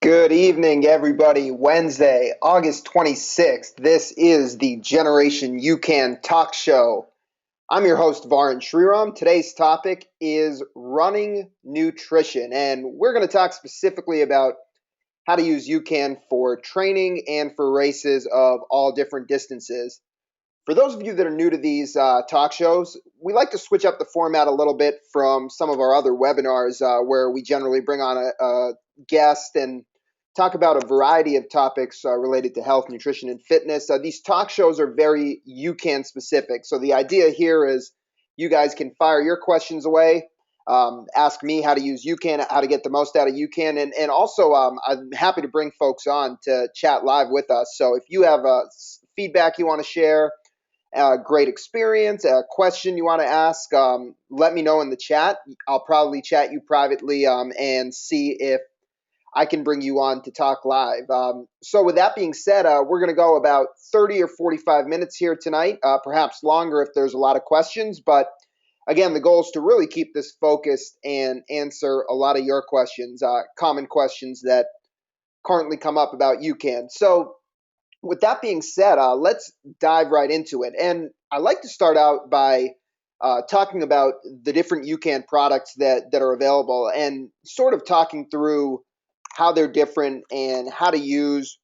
Good evening, everybody. Wednesday, August 26th. This is the Generation UCAN talk show. I'm your host, Varun Sriram. Today's topic is running nutrition, and we're going to talk specifically about how to use UCAN for training and for races of all different distances. For those of you that are new to these talk shows, we like to switch up the format a little bit from some of our other webinars where we generally bring on a guest and talk about a variety of topics related to health, nutrition, and fitness. These talk shows are very UCAN specific. So the idea here is you guys can fire your questions away, ask me how to use UCAN, how to get the most out of UCAN, and also I'm happy to bring folks on to chat live with us. So if you have feedback you want to share, great experience, a question you want to ask, let me know in the chat. I'll probably chat you privately and see if I can bring you on to talk live. So with that being said, we're going to go about 30 or 45 minutes here tonight, perhaps longer if there's a lot of questions. But again, the goal is to really keep this focused and answer a lot of your questions, common questions that currently come up about UCAN. So with that being said, let's dive right into it. And I like to start out by talking about the different UCAN products that are available and sort of talking through how they're different and how to use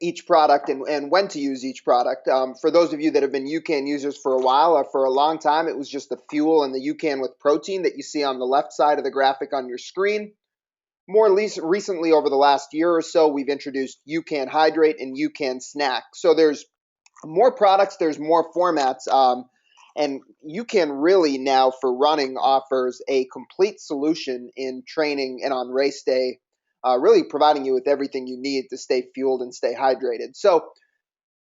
each product and when to use each product. For those of you that have been UCAN users for a while or for a long time, it was just the fuel and the UCAN with protein that you see on the left side of the graphic on your screen. More recently, over the last year or so, we've introduced UCAN Hydrate and UCAN Snack. So there's more products, there's more formats, and UCAN really now for running offers a complete solution in training and on race day, really providing you with everything you need to stay fueled and stay hydrated. So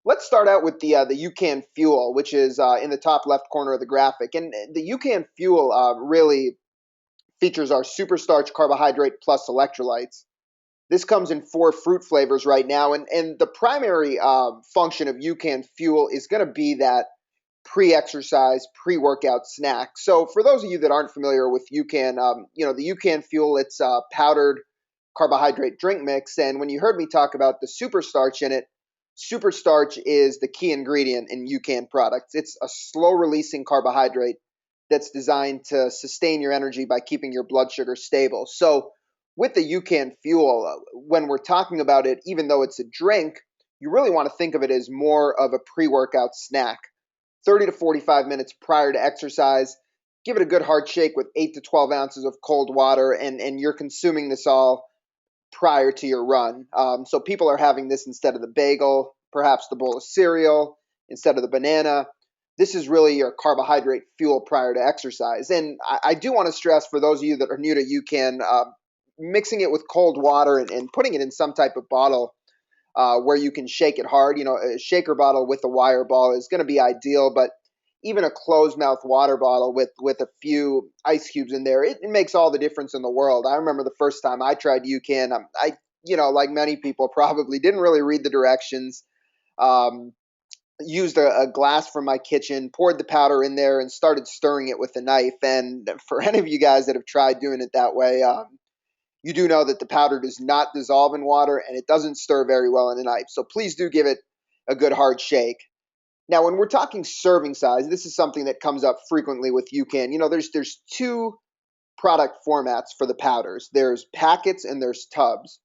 let's start out with the UCAN Fuel, which is in the top left corner of the graphic. And the UCAN Fuel really features our super starch carbohydrate plus electrolytes. This comes in 4 fruit flavors right now, and the primary function of UCAN Fuel is going to be that pre-exercise, pre-workout snack. So for those of you that aren't familiar with UCAN, the UCAN Fuel, it's a powdered carbohydrate drink mix, and when you heard me talk about the super starch in it, super starch is the key ingredient in UCAN products. It's a slow-releasing carbohydrate that's designed to sustain your energy by keeping your blood sugar stable. So with the UCAN Fuel, when we're talking about it, even though it's a drink, you really want to think of it as more of a pre-workout snack. 30 to 45 minutes prior to exercise, give it a good hard shake with 8 to 12 ounces of cold water, and you're consuming this all prior to your run. So people are having this instead of the bagel, perhaps the bowl of cereal, instead of the banana. This is really your carbohydrate fuel prior to exercise. And I do want to stress for those of you that are new to UCAN, mixing it with cold water and putting it in some type of bottle where you can shake it hard. A shaker bottle with a wire ball is going to be ideal, but even a closed mouth water bottle with a few ice cubes in there, it makes all the difference in the world. I remember the first time I tried UCAN, like many people, probably didn't really read the directions. Used a glass from my kitchen, poured the powder in there, and started stirring it with a knife. And for any of you guys that have tried doing it that way, you do know that the powder does not dissolve in water and it doesn't stir very well in a knife. So please do give it a good hard shake. Now, when we're talking serving size, this is something that comes up frequently with UCAN. There's 2 product formats for the powders. There's packets and there's tubs.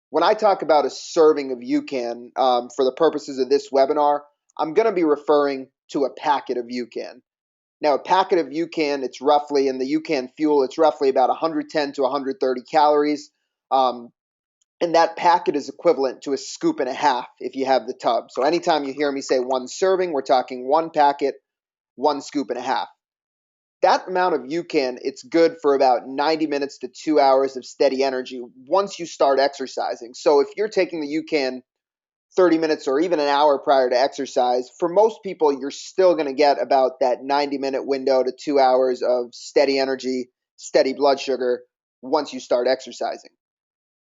When I talk about a serving of UCAN for the purposes of this webinar, I'm going to be referring to a packet of UCAN. Now, a packet of UCAN, it's roughly, in the UCAN Fuel, it's roughly about 110 to 130 calories. And that packet is equivalent to a scoop and a half if you have the tub. So anytime you hear me say 1 serving, we're talking 1 packet, 1 scoop and a half. That amount of UCAN, it's good for about 90 minutes to 2 hours of steady energy once you start exercising. So if you're taking the UCAN 30 minutes or even an hour prior to exercise, for most people, you're still going to get about that 90-minute window to 2 hours of steady energy, steady blood sugar once you start exercising.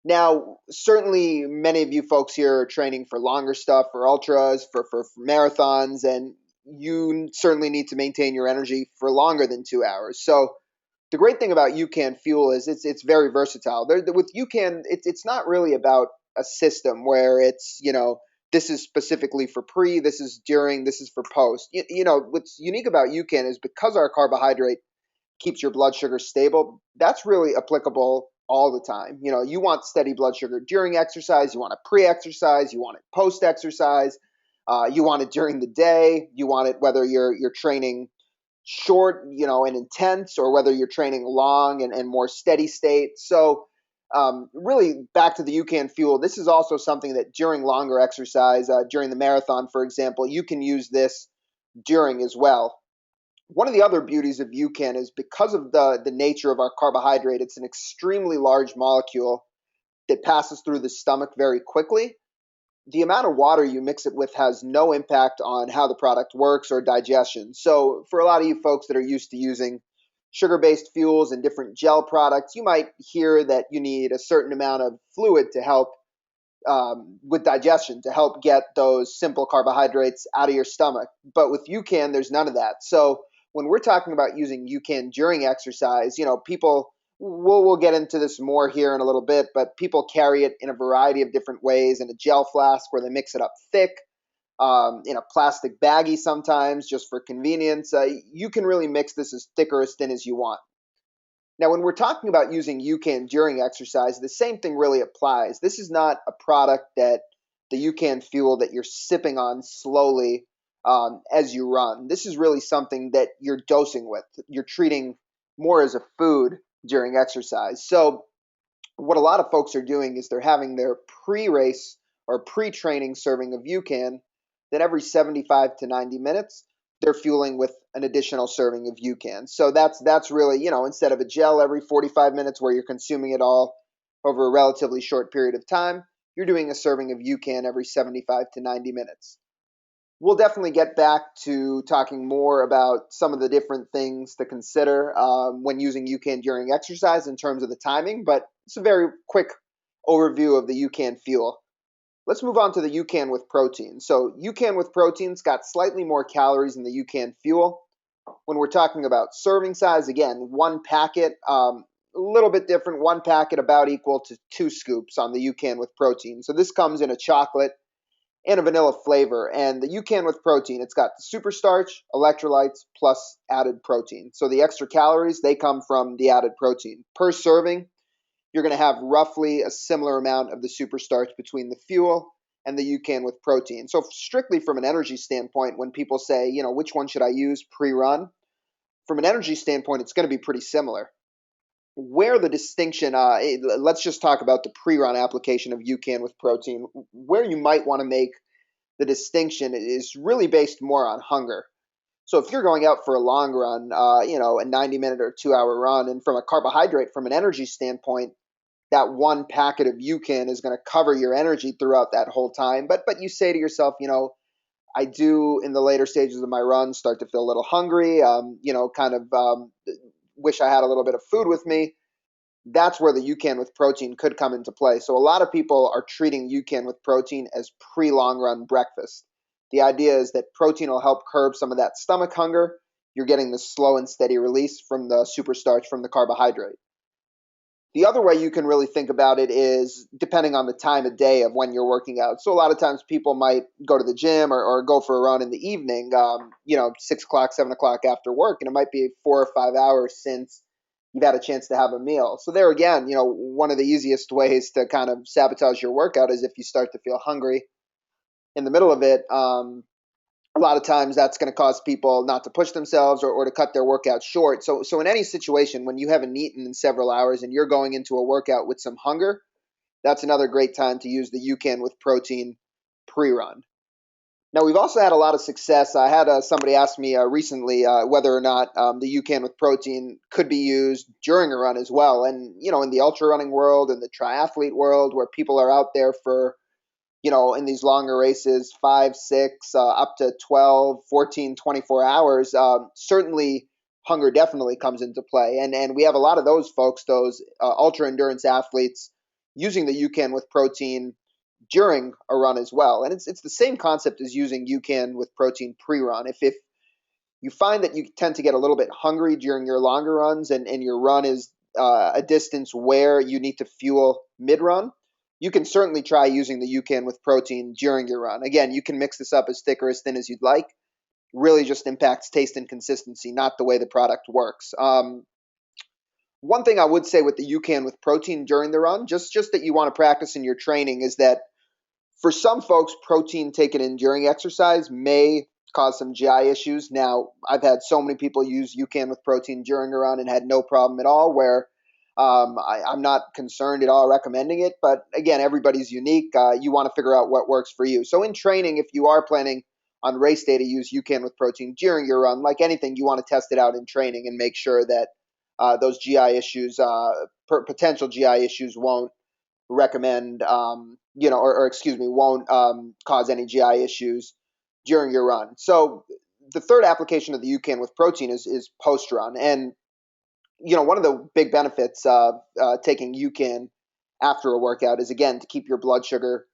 Now, certainly many of you folks here are training for longer stuff, for ultras, for marathons, and you certainly need to maintain your energy for longer than 2 hours. So The great thing about UCAN fuel is it's very versatile. With UCAN, it's not really about a system where it's, this is specifically for pre, this is during, this is for post. What's unique about UCAN is because our carbohydrate keeps your blood sugar stable, that's really applicable all the time. You want steady blood sugar during exercise, you want it pre-exercise, you want it post-exercise, you want it during the day, you want it whether you're training short, and intense, or whether you're training long and more steady state. So really back to the UCAN fuel, this is also something that during longer exercise, during the marathon, for example, you can use this during as well. One of the other beauties of UCAN is because of the nature of our carbohydrate, it's an extremely large molecule that passes through the stomach very quickly. The amount of water you mix it with has no impact on how the product works or digestion. So for a lot of you folks that are used to using sugar-based fuels and different gel products, you might hear that you need a certain amount of fluid to help with digestion, to help get those simple carbohydrates out of your stomach. But with UCAN, there's none of that. So when we're talking about using UCAN during exercise, people, we'll get into this more here in a little bit, but people carry it in a variety of different ways, in a gel flask where they mix it up thick, in a plastic baggie sometimes just for convenience. You can really mix this as thick or as thin as you want. Now, when we're talking about using UCAN during exercise, the same thing really applies. This is not a product that the UCAN fuel that you're sipping on slowly as you run. This is really something that you're dosing with. You're treating more as a food during exercise. So what a lot of folks are doing is they're having their pre-race or pre-training serving of UCAN. Then every 75 to 90 minutes, they're fueling with an additional serving of UCAN. So that's really, instead of a gel every 45 minutes where you're consuming it all over a relatively short period of time, you're doing a serving of UCAN every 75 to 90 minutes. We'll definitely get back to talking more about some of the different things to consider when using UCAN during exercise in terms of the timing, but it's a very quick overview of the UCAN fuel. Let's move on to the UCAN with protein. So UCAN with protein's got slightly more calories than the UCAN fuel. When we're talking about serving size, again, one packet, a little bit different. One packet about equal to 2 scoops on the UCAN with protein. So this comes in a chocolate and a vanilla flavor. And the UCAN with protein, it's got the super starch, electrolytes, plus added protein. So the extra calories, they come from the added protein. Per serving, you're going to have roughly a similar amount of the super starch between the fuel and the UCAN with protein. So strictly from an energy standpoint, when people say, which one should I use pre-run? From an energy standpoint, it's going to be pretty similar. Where the distinction, let's just talk about the pre-run application of UCAN with protein. Where you might want to make the distinction is really based more on hunger. So if you're going out for a long run, a 90-minute or 2-hour run, and from a carbohydrate, from an energy standpoint, that one packet of UCAN is going to cover your energy throughout that whole time. But you say to yourself, I do in the later stages of my run start to feel a little hungry, wish I had a little bit of food with me. That's where the UCAN with protein could come into play. So a lot of people are treating UCAN with protein as pre-long run breakfast. The idea is that protein will help curb some of that stomach hunger. You're getting the slow and steady release from the superstarch from the carbohydrate. The other way you can really think about it is depending on the time of day of when you're working out. So a lot of times people might go to the gym or go for a run in the evening, 6 o'clock, 7 o'clock after work, and it might be 4 or 5 hours since you've had a chance to have a meal. So there again, one of the easiest ways to kind of sabotage your workout is if you start to feel hungry in the middle of it. A lot of times that's going to cause people not to push themselves or to cut their workout short. So in any situation, when you haven't eaten in several hours and you're going into a workout with some hunger, that's another great time to use the UCAN with protein pre-run. Now, we've also had a lot of success. I had somebody ask me recently whether or not the UCAN with protein could be used during a run as well. And, in the ultra running world and the triathlete world where people are out there for in these longer races, 5, 6, up to 12, 14, 24 hours, certainly hunger definitely comes into play. And we have a lot of those folks, those ultra endurance athletes, using the UCAN with protein during a run as well. And it's the same concept as using UCAN with protein pre-run. If you find that you tend to get a little bit hungry during your longer runs, and your run is a distance where you need to fuel mid-run, you can certainly try using the UCAN with protein during your run. Again, you can mix this up as thick or as thin as you'd like. Really just impacts taste and consistency, not the way the product works. One thing I would say with the UCAN with protein during the run, just that you want to practice in your training, is that for some folks, protein taken in during exercise may cause some GI issues. Now, I've had so many people use UCAN with protein during a run and had no problem at all, where I'm not concerned at all recommending it. But again, everybody's unique. You want to figure out what works for you. So in training, if you are planning on race day to use UCAN with protein during your run, like anything, you want to test it out in training and make sure that those GI issues, potential GI issues, won't recommend, or excuse me, won't cause any GI issues during your run. So the third application of the UCAN with protein is post run, and one of the big benefits of taking UCAN after a workout is, again, to keep your blood sugar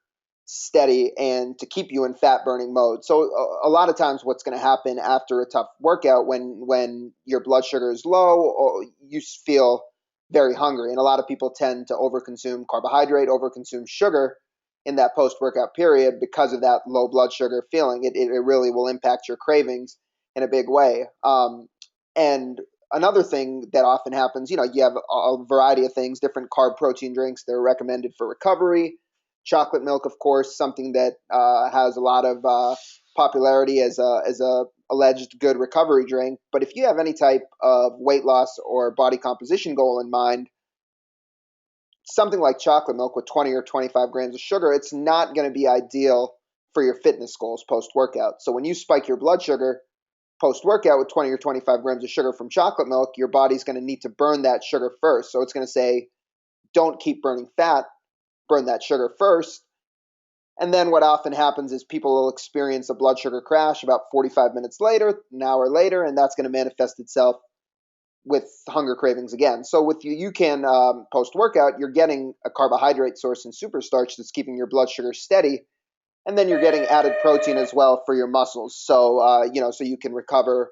steady and to keep you in fat burning mode. So a lot of times what's going to happen after a tough workout, when your blood sugar is low, or you feel very hungry, and a lot of people tend to overconsume carbohydrate, overconsume sugar in that post workout period because of that low blood sugar feeling. It really will impact your cravings in a big way. And another thing that often happens, you have a variety of things, different carb protein drinks that are recommended for recovery. Chocolate milk, of course, something that has a lot of popularity as a alleged good recovery drink. But if you have any type of weight loss or body composition goal in mind, something like chocolate milk with 20 or 25 grams of sugar, it's not going to be ideal for your fitness goals post workout. So when you spike your blood sugar post workout with 20 or 25 grams of sugar from chocolate milk, your body's going to need to burn that sugar first. So it's going to say, don't keep burning fat, burn that sugar first. And then what often happens is people will experience a blood sugar crash about 45 minutes later, an hour later, and that's going to manifest itself with hunger cravings again. So with you can post workout, you're getting a carbohydrate source in superstarch that's keeping your blood sugar steady, and then you're getting added protein as well for your muscles. So so you can recover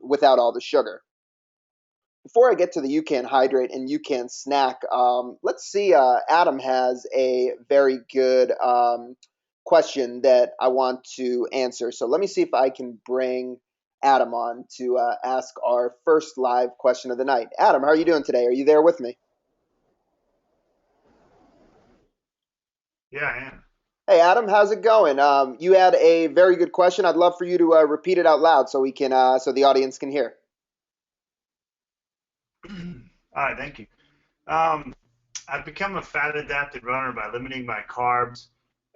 without all the sugar. Before I get to the UCAN hydrate and UCAN snack, let's see. Adam has a very good question that I want to answer. So let me see if I can bring Adam on to ask our first live question of the night. Adam, how are you doing today? Are you there with me? Yeah, I am. Hey, Adam, how's it going? You had a very good question. I'd love for you to repeat it out loud so we can, so the audience can hear. All right, thank you. Um, I've become a fat adapted runner by limiting my carbs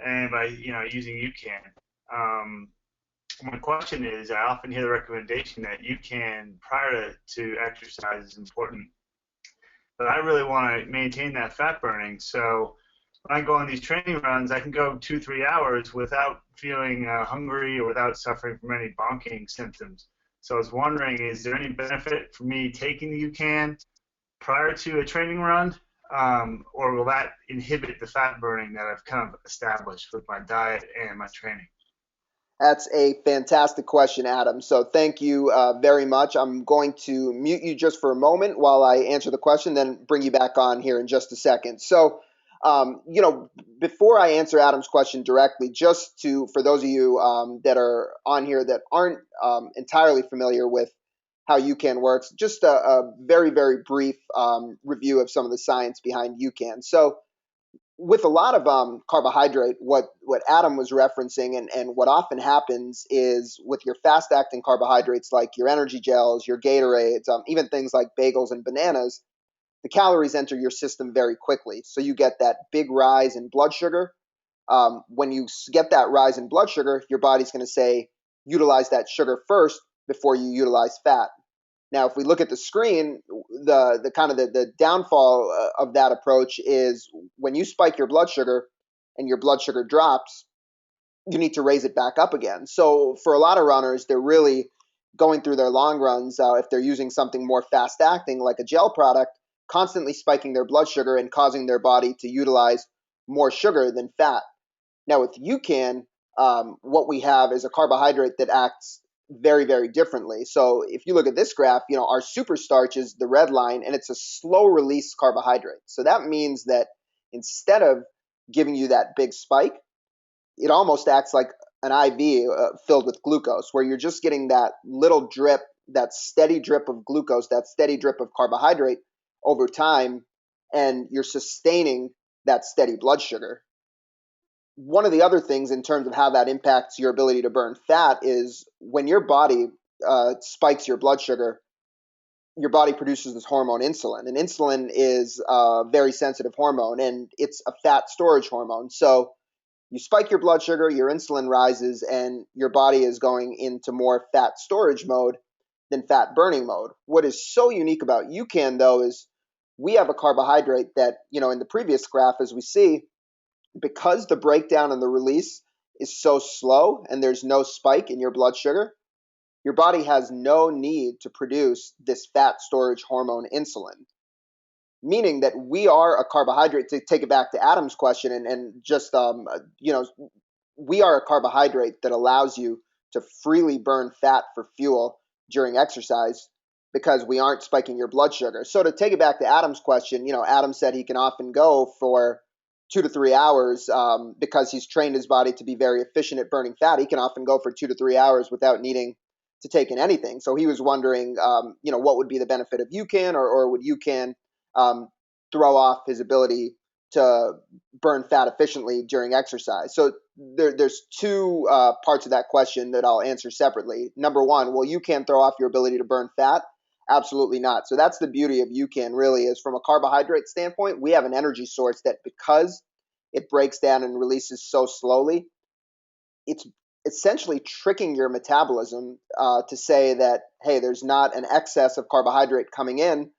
and by using UCAN. Um, my question is, I often hear the recommendation that UCAN prior to exercise is important, but I really want to maintain that fat burning. So when I go on these training runs, I can go 2, 3 hours without feeling hungry or without suffering from any bonking symptoms. So I was wondering, is there any benefit for me taking the UCAN prior to a training run, or will that inhibit the fat burning that I've kind of established with my diet and my training? That's a fantastic question, Adam. So thank you very much. I'm going to mute you just for a moment while I answer the question, then bring you back on here in just a second. So, before I answer Adam's question directly, just to for those of you that are on here that aren't entirely familiar with how UCAN works, just a very, very brief review of some of the science behind UCAN. So with a lot of carbohydrate, what Adam was referencing, and what often happens is with your fast acting carbohydrates like your energy gels, your Gatorades, even things like bagels and bananas, the calories enter your system very quickly. So you get that big rise in blood sugar. When you get that rise in blood sugar, your body's going to say utilize that sugar first before you utilize fat. Now, if we look at the screen, the kind of the downfall of that approach is when you spike your blood sugar and your blood sugar drops, you need to raise it back up again. So for a lot of runners, they're really going through their long runs, if they're using something more fast acting like a gel product, constantly spiking their blood sugar and causing their body to utilize more sugar than fat. Now with UCAN, what we have is a carbohydrate that acts very, very differently. So if you look at this graph, our super starch is the red line, and it's a slow release carbohydrate. So that means that instead of giving you that big spike, it almost acts like an IV filled with glucose, where you're just getting that little drip, that steady drip of glucose, that steady drip of carbohydrate over time, and you're sustaining that steady blood sugar. One of the other things in terms of how that impacts your ability to burn fat is when your body spikes your blood sugar, your body produces this hormone insulin. And insulin is a very sensitive hormone, and it's a fat storage hormone. So you spike your blood sugar, your insulin rises, and your body is going into more fat storage mode than fat burning mode. What is so unique about UCAN, though, is we have a carbohydrate that, in the previous graph, as we see, because the breakdown and the release is so slow and there's no spike in your blood sugar, your body has no need to produce this fat storage hormone insulin, meaning that we are a carbohydrate. To take it back to Adam's question, and just we are a carbohydrate that allows you to freely burn fat for fuel during exercise because we aren't spiking your blood sugar. So to take it back to Adam's question, Adam said he can often go for 2 to 3 hours because he's trained his body to be very efficient at burning fat. He can often go for 2 to 3 hours without needing to take in anything. So he was wondering, what would be the benefit of UCAN, or would UCAN um, throw off his ability to burn fat efficiently during exercise? So there's two parts of that question that I'll answer separately. Number one, well, you can throw off your ability to burn fat. Absolutely not. So that's the beauty of UCAN, really, is from a carbohydrate standpoint, we have an energy source that, because it breaks down and releases so slowly, it's essentially tricking your metabolism to say that, hey, there's not an excess of carbohydrate coming in,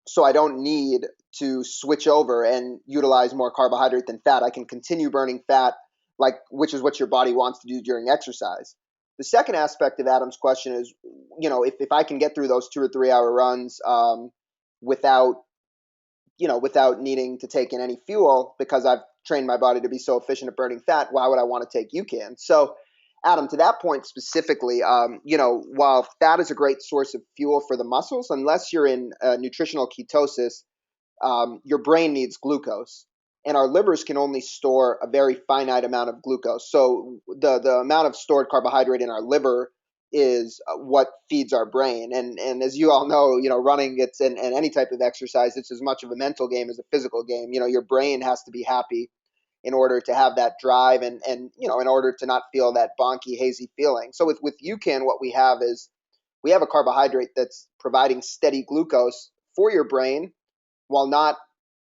so I don't need to switch over and utilize more carbohydrate than fat. I can continue burning fat, which is what your body wants to do during exercise. The second aspect of Adam's question is, if I can get through those 2 or 3 hour runs without without needing to take in any fuel because I've trained my body to be so efficient at burning fat, why would I want to take UCAN? So, Adam, to that point specifically, while fat is a great source of fuel for the muscles, unless you're in nutritional ketosis, your brain needs glucose, and our livers can only store a very finite amount of glucose. So the amount of stored carbohydrate in our liver is what feeds our brain. And as you all know, running, and any type of exercise, it's as much of a mental game as a physical game. Your brain has to be happy in order to have that drive, and in order to not feel that bonky, hazy feeling. So with UCAN, what we have is we have a carbohydrate that's providing steady glucose for your brain while not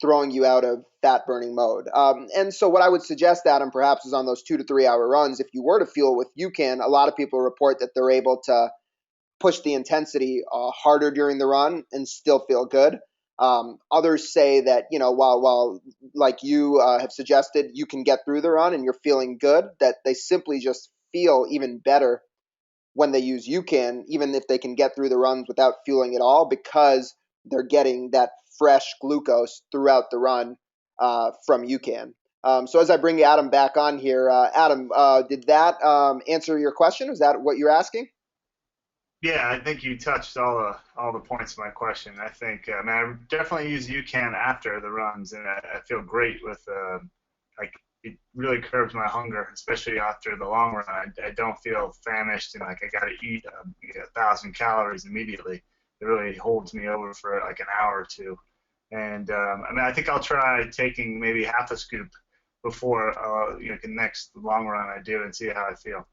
throwing you out of fat burning mode. And so what I would suggest, Adam, perhaps is on those 2 to 3 hour runs, if you were to fuel with UCAN, a lot of people report that they're able to push the intensity harder during the run and still feel good. Others say that, while like you have suggested, you can get through the run and you're feeling good, that they simply just feel even better when they use UCAN, even if they can get through the runs without fueling at all, because they're getting that fresh glucose throughout the run from UCAN. So as I bring Adam back on here, Adam, did that answer your question? Is that what you're asking? Yeah, I think you touched all the points of my question. I think, I definitely use UCAN after the runs, and I feel great with like it really curbs my hunger, especially after the long run. I don't feel famished and like I got to eat 1,000 calories immediately. It really holds me over for like an hour or two. And I think I'll try taking maybe half a scoop before the next long run I do and see how I feel.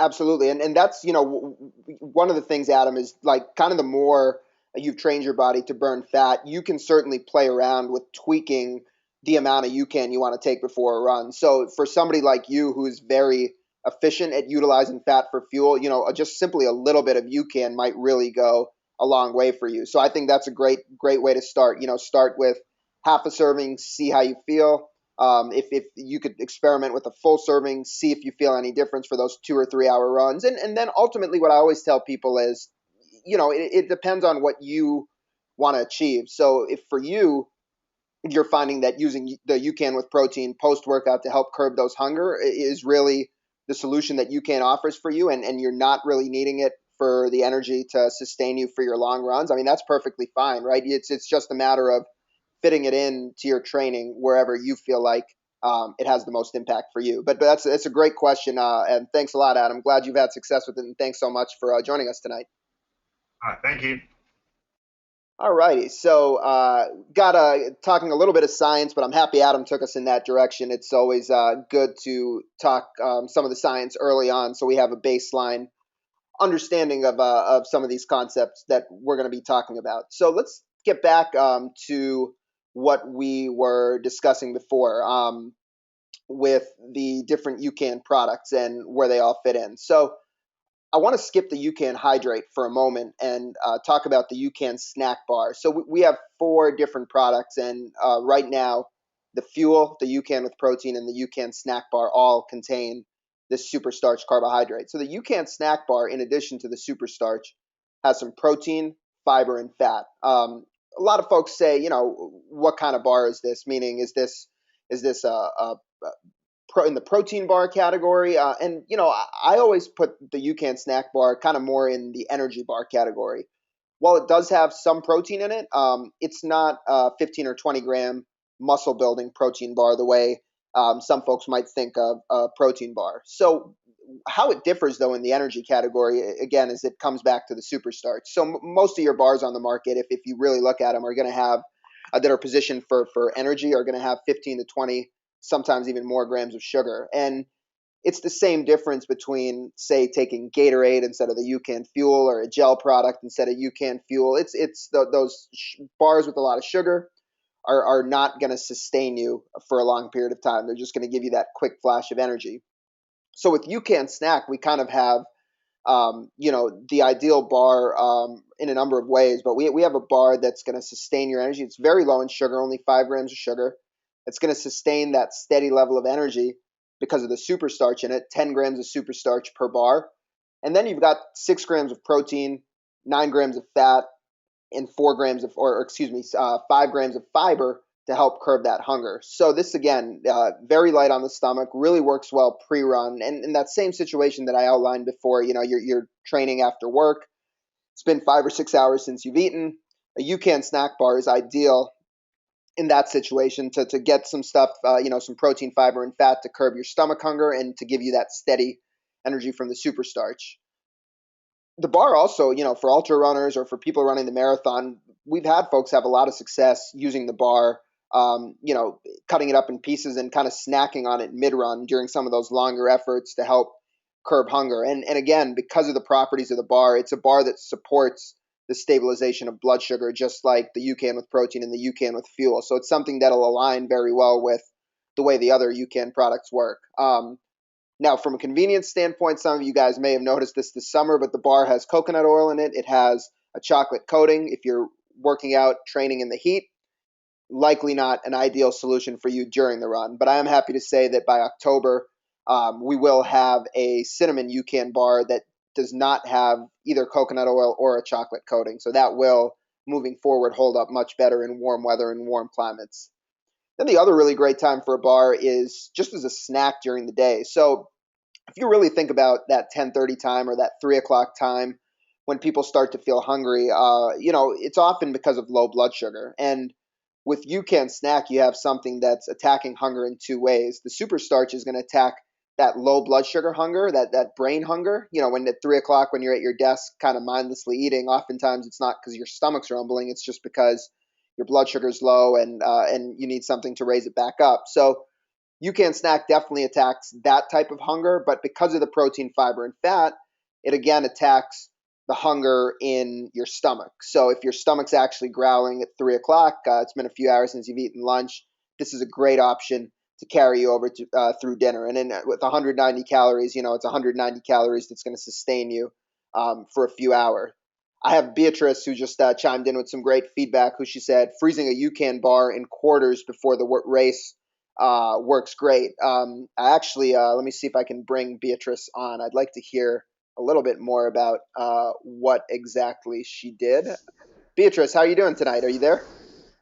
Absolutely, and that's one of the things, Adam, is like kind of the more you've trained your body to burn fat, you can certainly play around with tweaking the amount of UCAN you want to take before a run. So for somebody like you who's very efficient at utilizing fat for fuel, just simply a little bit of UCAN might really go a long way for you. So I think that's a great way to start. Start with half a serving, see how you feel. If you could experiment with a full serving, see if you feel any difference for those 2 or 3 hour runs. And then ultimately, what I always tell people is, it depends on what you want to achieve. So if for you, you're finding that using the UCAN with protein post workout to help curb those hunger is really the solution that UCAN offers for you, and you're not really needing it for the energy to sustain you for your long runs, I mean, that's perfectly fine, right? It's just a matter of fitting it in to your training wherever you feel like it has the most impact for you. But that's a great question, and thanks a lot, Adam. Glad you've had success with it, and thanks so much for joining us tonight. All right, thank you. All righty, so got talking a little bit of science, but I'm happy Adam took us in that direction. It's always good to talk some of the science early on, so we have a baseline understanding of some of these concepts that we're going to be talking about. So let's get back to what we were discussing before with the different UCAN products and where they all fit in. So I want to skip the UCAN Hydrate for a moment and talk about the UCAN Snack Bar. So we have four different products, and right now, the Fuel, the UCAN with protein, and the UCAN Snack Bar all contain this super starch carbohydrate. So the UCAN Snack Bar, in addition to the super starch, has some protein, fiber, and fat. A lot of folks say, what kind of bar is this? Meaning, is this a in the protein bar category. And I always put the UCAN snack bar kind of more in the energy bar category. While it does have some protein in it, it's not a 15 or 20 gram muscle building protein bar the way some folks might think of a protein bar. So how it differs though in the energy category again is it comes back to the super starch. So most of your bars on the market, if you really look at them, are going to have that are positioned for energy are going to have 15 to 20, sometimes even more grams of sugar. And it's the same difference between, say, taking Gatorade instead of the UCAN Fuel or a gel product instead of UCAN Fuel. Those bars with a lot of sugar are not going to sustain you for a long period of time. They're just going to give you that quick flash of energy. So with UCAN Snack, we kind of have the ideal bar in a number of ways, but we have a bar that's going to sustain your energy. It's very low in sugar, only 5 grams of sugar. It's going to sustain that steady level of energy because of the super starch in it, 10 grams of super starch per bar. And then you've got 6 grams of protein, 9 grams of fat, and 4 grams of, or excuse me, 5 grams of fiber to help curb that hunger. So this again, very light on the stomach, really works well pre-run, and in that same situation that I outlined before, you're training after work. It's been 5 or 6 hours since you've eaten. A UCAN snack bar is ideal in that situation to get some stuff, some protein, fiber, and fat to curb your stomach hunger and to give you that steady energy from the super starch. The bar also, for ultra runners or for people running the marathon, we've had folks have a lot of success using the bar, cutting it up in pieces and kind of snacking on it mid run during some of those longer efforts to help curb hunger. And again, because of the properties of the bar, it's a bar that supports the stabilization of blood sugar, just like the UCAN with protein and the UCAN with fuel. So it's something that'll align very well with the way the other UCAN products work. Now, from a convenience standpoint, some of you guys may have noticed this summer, but the bar has coconut oil in it. It has a chocolate coating. If you're working out, training in the heat, likely not an ideal solution for you during the run. But I am happy to say that by October, we will have a cinnamon UCAN bar that does not have either coconut oil or a chocolate coating. So that will, moving forward, hold up much better in warm weather and warm climates. Then the other really great time for a bar is just as a snack during the day. So if you really think about that 10:30 time or that 3 o'clock time when people start to feel hungry, it's often because of low blood sugar. And with UCAN snack, you have something that's attacking hunger in two ways. The super starch is going to attack that low blood sugar hunger, that brain hunger. When at 3 o'clock, when you're at your desk, kind of mindlessly eating, oftentimes it's not because your stomach's rumbling; it's just because your blood sugar's low and you need something to raise it back up. So UCAN snack definitely attacks that type of hunger, but because of the protein, fiber, and fat, it again attacks the hunger in your stomach. So if your stomach's actually growling at 3 o'clock, it's been a few hours since you've eaten lunch, this is a great option to carry you over to through dinner. And then with 190 calories, it's 190 calories that's going to sustain you for a few hours. I have Beatrice who just chimed in with some great feedback. Who she said freezing a UCAN bar in quarters before the race works great. I actually, let me see if I can bring Beatrice on. I'd like to hear a little bit more about what exactly she did. Beatrice, how are you doing tonight? Are you there?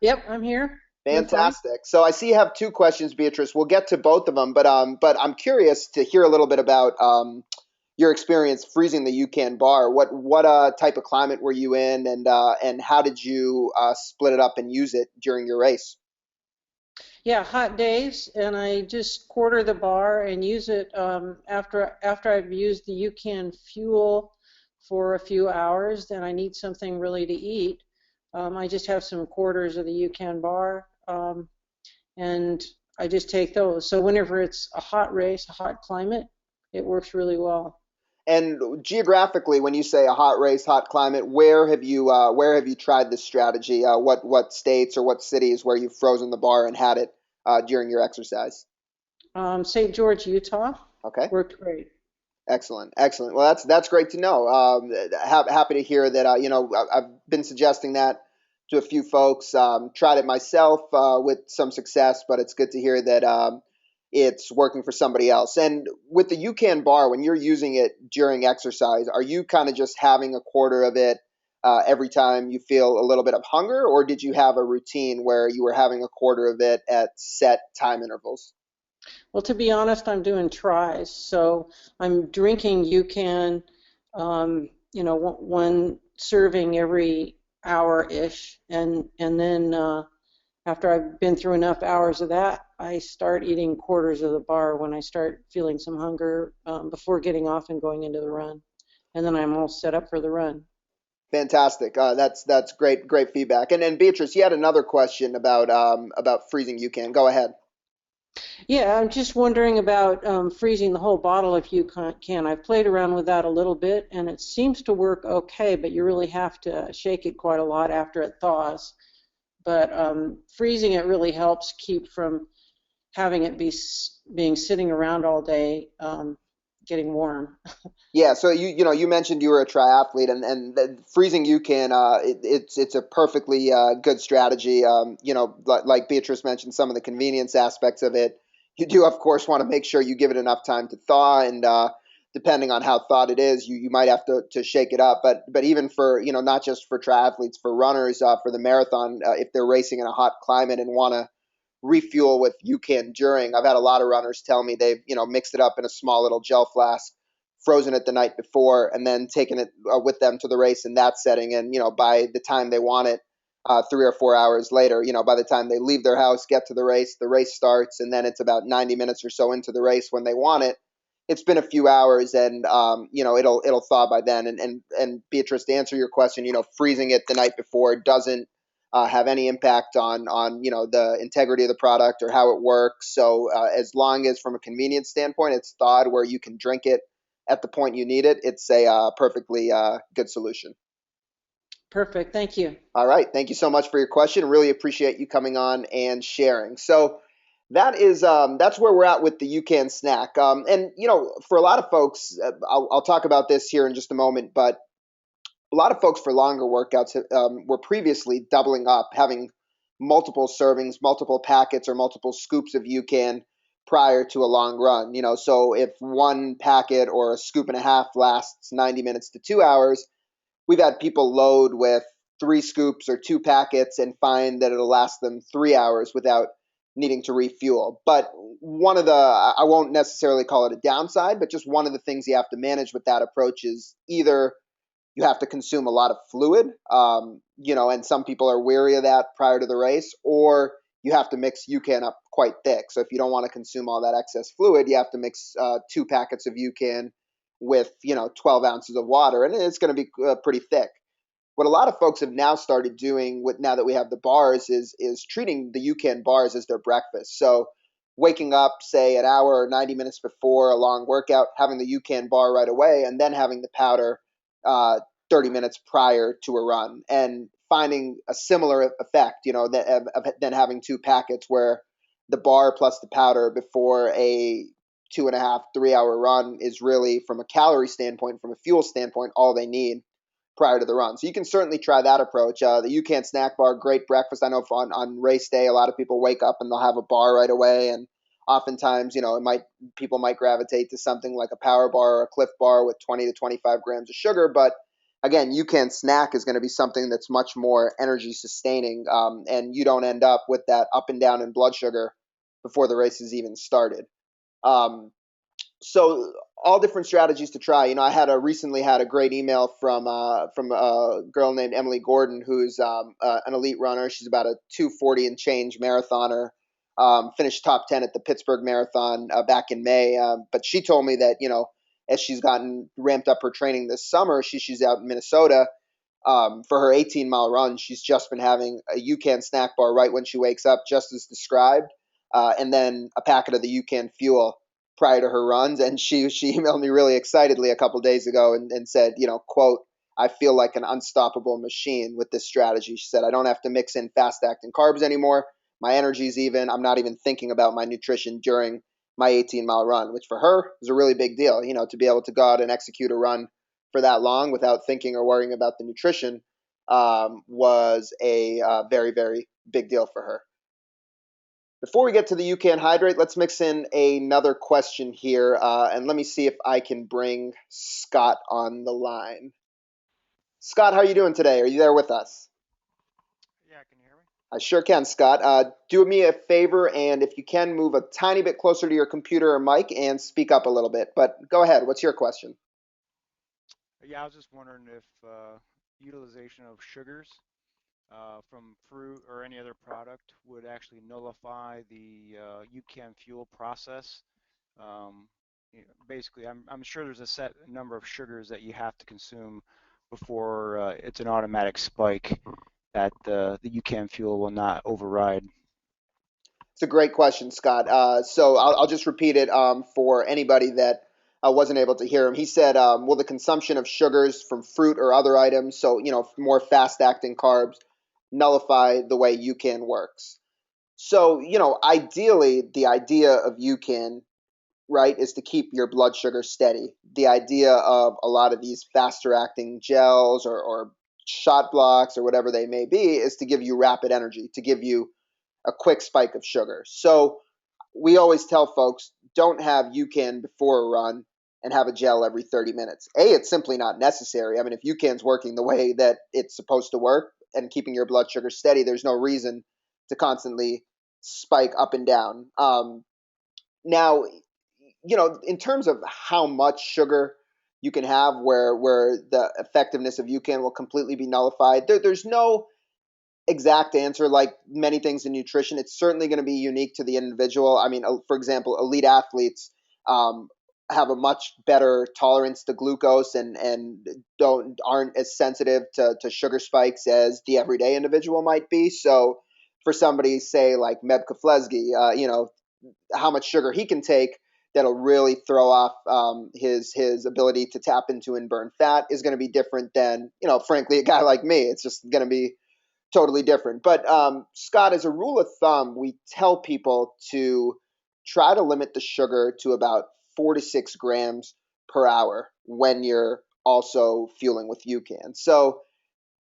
Yep, I'm here. Doing fine. Fantastic. So I see you have two questions, Beatrice. We'll get to both of them, but I'm curious to hear a little bit about your experience freezing the UCAN bar. What type of climate were you in, and how did you split it up and use it during your race? Yeah, hot days, and I just quarter the bar and use it after I've used the UCAN fuel for a few hours. Then I need something really to eat. I just have some quarters of the UCAN bar, and I just take those. So whenever it's a hot race, a hot climate, it works really well. And geographically, when you say a hot race, hot climate, where have you tried this strategy? What states or what cities where you've frozen the bar and had it during your exercise? St. George, Utah, Okay. worked great. Excellent, excellent. Well, that's great to know. Happy to hear that. I've been suggesting that to a few folks. Tried it myself with some success, but it's good to hear that it's working for somebody else. And with the UCAN bar, when you're using it during exercise, are you kind of just having a quarter of it every time you feel a little bit of hunger, or did you have a routine where you were having a quarter of it at set time intervals? Well, to be honest, I'm doing tries. So I'm drinking UCAN, one serving every hour-ish, and then after I've been through enough hours of that, I start eating quarters of the bar when I start feeling some hunger before getting off and going into the run, and then I'm all set up for the run. Fantastic. That's great feedback. And Beatrice, you had another question about freezing UCAN. Go ahead. Yeah, I'm just wondering about freezing the whole bottle if you can. I've played around with that a little bit, and it seems to work okay, but you really have to shake it quite a lot after it thaws. But freezing it really helps keep from having it being sitting around all day, getting warm. Yeah, so you mentioned you were a triathlete, and freezing UCAN, it's a perfectly good strategy. Like Beatrice mentioned, some of the convenience aspects of it. You do, of course, want to make sure you give it enough time to thaw, and depending on how thawed it is, you might have to shake it up. But even for not just for triathletes, for runners, for the marathon, if they're racing in a hot climate and want to refuel with UCAN during. I've had a lot of runners tell me they've mixed it up in a small little gel flask, frozen it the night before, and then taken it with them to the race in that setting. And by the time they want it, 3 or 4 hours later, by the time they leave their house, get to the race starts, and then it's about 90 minutes or so into the race when they want it. It's been a few hours, and it'll thaw by then. And Beatrice, to answer your question, freezing it the night before doesn't have any impact on the integrity of the product or how it works. So as long as from a convenience standpoint, it's thawed where you can drink it at the point you need it, it's a perfectly good solution. Perfect, thank you. All right, thank you so much for your question. Really appreciate you coming on and sharing. So that's where we're at with the UCAN snack. And for a lot of folks, I'll talk about this here in just a moment, but a lot of folks for longer workouts were previously doubling up, having multiple servings, multiple packets, or multiple scoops of UCAN prior to a long run. So if one packet or a scoop and a half lasts 90 minutes to 2 hours, we've had people load with three scoops or two packets and find that it'll last them 3 hours without needing to refuel. But one of the, I won't necessarily call it a downside, but just one of the things you have to manage with that approach is either you have to consume a lot of fluid, and some people are weary of that prior to the race, or you have to mix UCAN up quite thick. So if you don't want to consume all that excess fluid, you have to mix two packets of UCAN with 12 ounces of water, and it's going to be pretty thick. What a lot of folks have now started doing now that we have the bars is treating the UCAN bars as their breakfast. So waking up, say, an hour or 90 minutes before a long workout, having the UCAN bar right away, and then having the powder uh, 30 minutes prior to a run, and finding a similar effect, than having two packets where the bar plus the powder before a 2.5, 3 hour run is really, from a calorie standpoint, from a fuel standpoint, all they need prior to the run. So you can certainly try that approach. The UCAN snack bar, great breakfast. I know on race day, a lot of people wake up and they'll have a bar right away. And oftentimes, people might gravitate to something like a power bar or a Cliff bar with 20 to 25 grams of sugar. But again, UCAN snack is going to be something that's much more energy sustaining, and you don't end up with that up and down in blood sugar before the race has even started. Um, so all different strategies to try. I had recently had a great email from a girl named Emily Gordon, who's an elite runner. She's about a 240 and change marathoner. Finished top 10 at the Pittsburgh Marathon back in May. But she told me that as she's gotten ramped up her training this summer, she's out in Minnesota. For her 18-mile run, she's just been having a UCAN snack bar right when she wakes up, just as described, and then a packet of the UCAN fuel prior to her runs. And she emailed me really excitedly a couple days ago and said, quote, I feel like an unstoppable machine with this strategy. She said, I don't have to mix in fast-acting carbs anymore. My energy's even. I'm not even thinking about my nutrition during my 18-mile run, which for her is a really big deal, to be able to go out and execute a run for that long without thinking or worrying about the nutrition was a very, very big deal for her. Before we get to the UCAN Hydrate, let's mix in another question here, and let me see if I can bring Scott on the line. Scott, how are you doing today? Are you there with us? Yeah, can you hear me? I sure can, Scott. Do me a favor, and if you can, move a tiny bit closer to your computer or mic and speak up a little bit. But go ahead. What's your question? Yeah, I was just wondering if utilization of sugars from fruit or any other product would actually nullify the UCAN fuel process. Um, Basically, I'm sure there's a set number of sugars that you have to consume before it's an automatic spike that the UCAN fuel will not override. It's a great question, Scott. So I'll just repeat it for anybody that wasn't able to hear him. He said, will the consumption of sugars from fruit or other items, so more fast-acting carbs, nullify the way UCAN works? So ideally, the idea of UCAN, right, is to keep your blood sugar steady. The idea of a lot of these faster-acting gels or shot blocks or whatever they may be is to give you rapid energy, to give you a quick spike of sugar. So we always tell folks, don't have UCAN before a run and have a gel every 30 minutes. It's simply not necessary. I mean, if UCAN's working the way that it's supposed to work and keeping your blood sugar steady, there's no reason to constantly spike up and down. Now, in terms of how much sugar you can have where the effectiveness of UCAN will completely be nullified, there's no exact answer. Like many things in nutrition, it's certainly going to be unique to the individual. I mean, for example, elite athletes have a much better tolerance to glucose and aren't as sensitive to sugar spikes as the everyday individual might be. So for somebody, say like Meb Keflezighi, how much sugar he can take that'll really throw off his ability to tap into and burn fat is going to be different than, frankly, a guy like me. It's just going to be totally different. But Scott, as a rule of thumb, we tell people to try to limit the sugar to about 4 to 6 grams per hour when you're also fueling with UCAN. So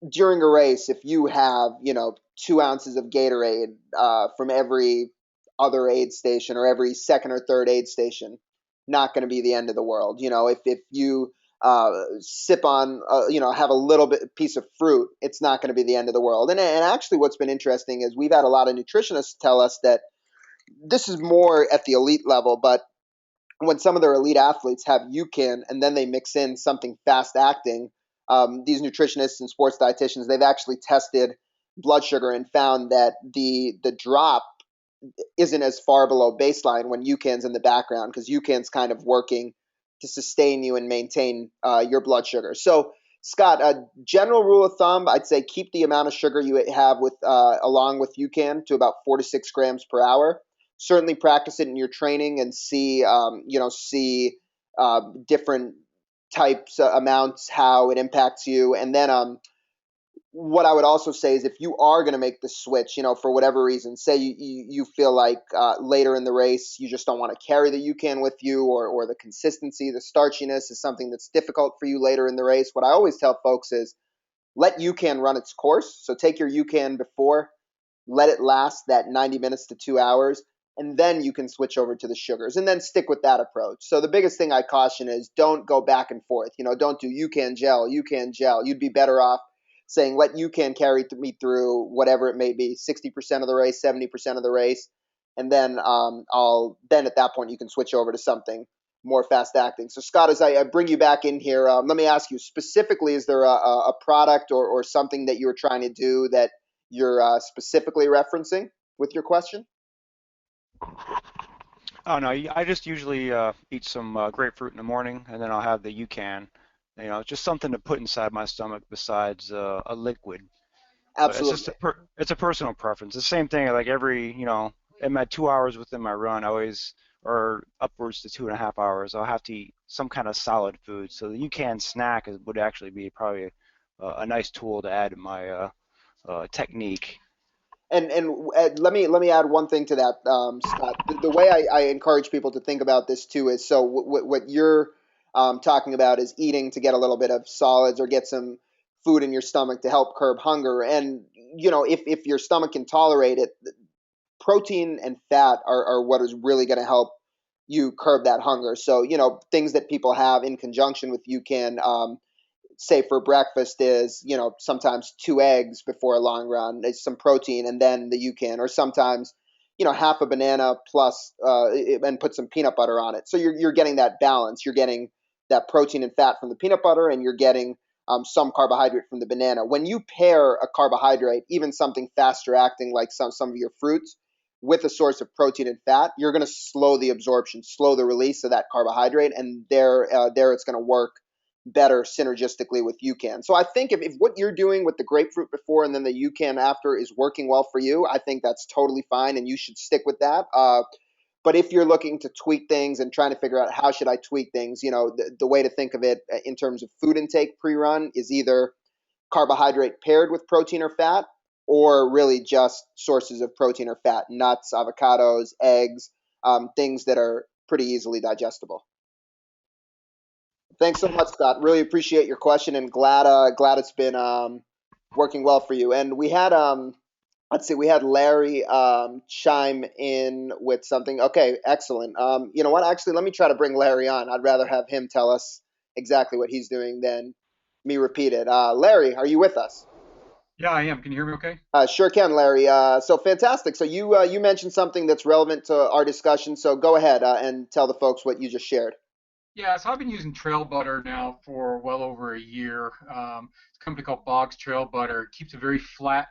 during a race, if you have 2 ounces of Gatorade from every other aid station or every second or third aid station, not going to be the end of the world. If you sip on, have a little bit piece of fruit, it's not going to be the end of the world. And actually, what's been interesting is we've had a lot of nutritionists tell us that this is more at the elite level, but when some of their elite athletes have UCAN and then they mix in something fast acting, these nutritionists and sports dietitians, they've actually tested blood sugar and found that the drop isn't as far below baseline when UCAN's in the background, because UCAN's kind of working to sustain you and maintain your blood sugar. So, Scott, a general rule of thumb, I'd say keep the amount of sugar you have with along with UCAN to about 4 to 6 grams per hour. Certainly practice it in your training and see different types amounts, how it impacts you. And then what I would also say is if you are going to make the switch, for whatever reason, say you feel like later in the race you just don't want to carry the UCAN with you, or the consistency, the starchiness is something that's difficult for you later in the race, what I always tell folks is let UCAN run its course. So take your UCAN before, let it last that 90 minutes to 2 hours, and then you can switch over to the sugars, and then stick with that approach. So the biggest thing I caution is don't go back and forth. Don't do UCAN gel, UCAN gel. You'd be better off saying let UCAN carry me through whatever it may be, 60% of the race, 70% of the race, and then then at that point you can switch over to something more fast acting. So Scott, as I bring you back in here, let me ask you specifically: is there a product or something that you're trying to do that you're specifically referencing with your question? Oh no, I just usually eat some grapefruit in the morning, and then I'll have the UCAN. Just something to put inside my stomach besides a liquid. But it's just Absolutely. it's a personal preference. The same thing, like in my 2 hours within my run, I always, or upwards to 2.5 hours, I'll have to eat some kind of solid food. So the UCAN snack would actually be probably a nice tool to add in my technique. And let me add one thing to that, Scott. The way I encourage people to think about this too is so what you're talking about is eating to get a little bit of solids or get some food in your stomach to help curb hunger. And if your stomach can tolerate it, protein and fat are what is really going to help you curb that hunger. So things that people have in conjunction with UCAN, say for breakfast is sometimes 2 eggs before a long run, some protein, and then the UCAN, or sometimes half a banana plus and put some peanut butter on it. So you're getting that balance. You're getting that protein and fat from the peanut butter, and you're getting some carbohydrate from the banana. When you pair a carbohydrate, even something faster acting like some of your fruits, with a source of protein and fat, you're going to slow the absorption, slow the release of that carbohydrate, and there it's going to work better synergistically with UCAN. So I think if what you're doing with the grapefruit before and then the UCAN after is working well for you, I think that's totally fine, and you should stick with that. But if you're looking to tweak things and trying to figure out how should I tweak things, the way to think of it in terms of food intake pre-run is either carbohydrate paired with protein or fat, or really just sources of protein or fat, nuts, avocados, eggs, things that are pretty easily digestible. Thanks so much, Scott. Really appreciate your question, and glad it's been working well for you. And we had let's see, we had Larry chime in with something. Okay, excellent. You know what? Actually, let me try to bring Larry on. I'd rather have him tell us exactly what he's doing than me repeat it. Larry, are you with us? Yeah, I am. Can you hear me okay? Sure can, Larry. So fantastic. So you mentioned something that's relevant to our discussion. So go ahead and tell the folks what you just shared. Yeah, so I've been using trail butter now for well over a year. It's a company called Boggs Trail Butter. It keeps a very flat,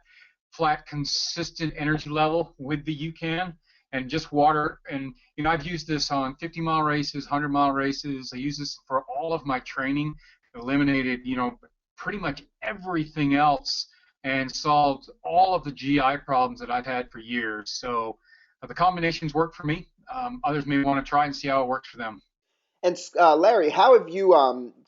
consistent energy level with the UCAN and just water. And I've used this on 50-mile races, 100-mile races. I use this for all of my training. Eliminated, pretty much everything else and solved all of the GI problems that I've had for years. So the combinations work for me. Others may want to try and see how it works for them. And Larry, how have you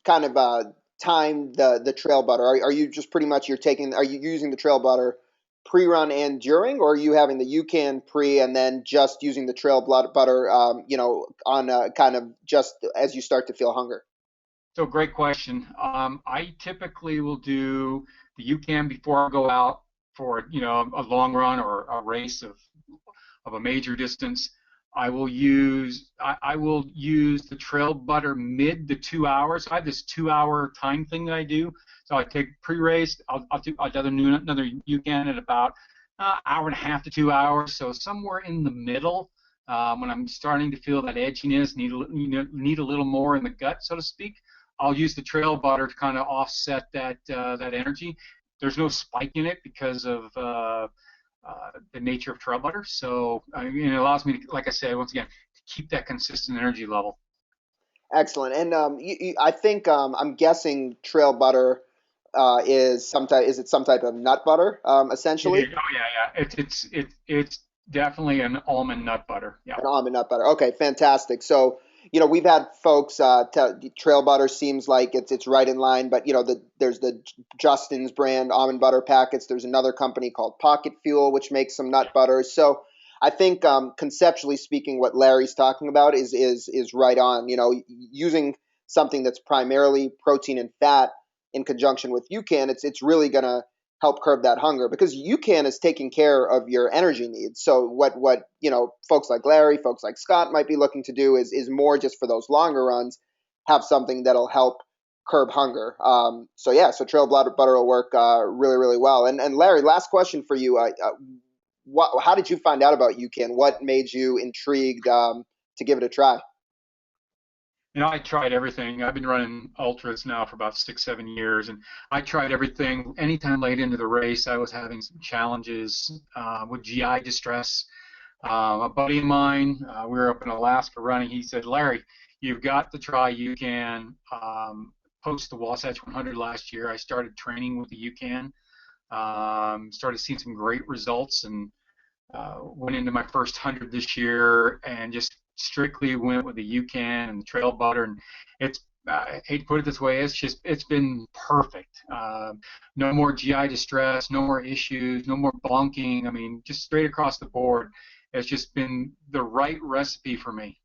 kind of timed the trail butter? Are you just pretty much are you using the trail butter pre-run and during, or are you having the UCAN pre and then just using the trail butter, on kind of just as you start to feel hunger? So great question. I typically will do the UCAN before I go out for a long run or a race of a major distance. I will use the trail butter mid the 2 hours. I have this 2 hour time thing that I do. So I take pre-race. I'll do another UCAN at about hour and a half to 2 hours. So somewhere in the middle, when I'm starting to feel that edginess, need a little more in the gut, so to speak. I'll use the trail butter to kind of offset that energy. There's no spike in it because of the nature of trail butter. So it allows me to, like I said, once again, to keep that consistent energy level. Excellent. And I think I'm guessing trail butter is it some type of nut butter It essentially? is. Oh yeah, yeah. It's definitely an almond nut butter. Yeah. An almond nut butter. Okay, fantastic. So, we've had folks tell trail butter seems like it's right in line, but there's the Justin's brand almond butter packets. There's another company called Pocket Fuel which makes some nut butters. So, I think conceptually speaking, what Larry's talking about is right on. Using something that's primarily protein and fat in conjunction with UCAN, it's really gonna help curb that hunger, because UCAN is taking care of your energy needs. So what folks like Larry, folks like Scott might be looking to do is more just for those longer runs, have something that'll help curb hunger. So trail butter will work really, really well. And Larry, last question for you. How did you find out about UCAN? What made you intrigued to give it a try? I tried everything. I've been running ultras now for about 6, 7 years, and I tried everything. Anytime late into the race, I was having some challenges with GI distress. A buddy of mine, we were up in Alaska running. He said, "Larry, you've got to try UCAN." Post the Wasatch 100 last year, I started training with the UCAN. Started seeing some great results, and went into my first 100 this year and just strictly went with the UCAN and the trail butter. And it's, I hate to put it this way, it's been perfect. No more GI distress, no more issues, no more bunking. I mean, just straight across the board, it's just been the right recipe for me.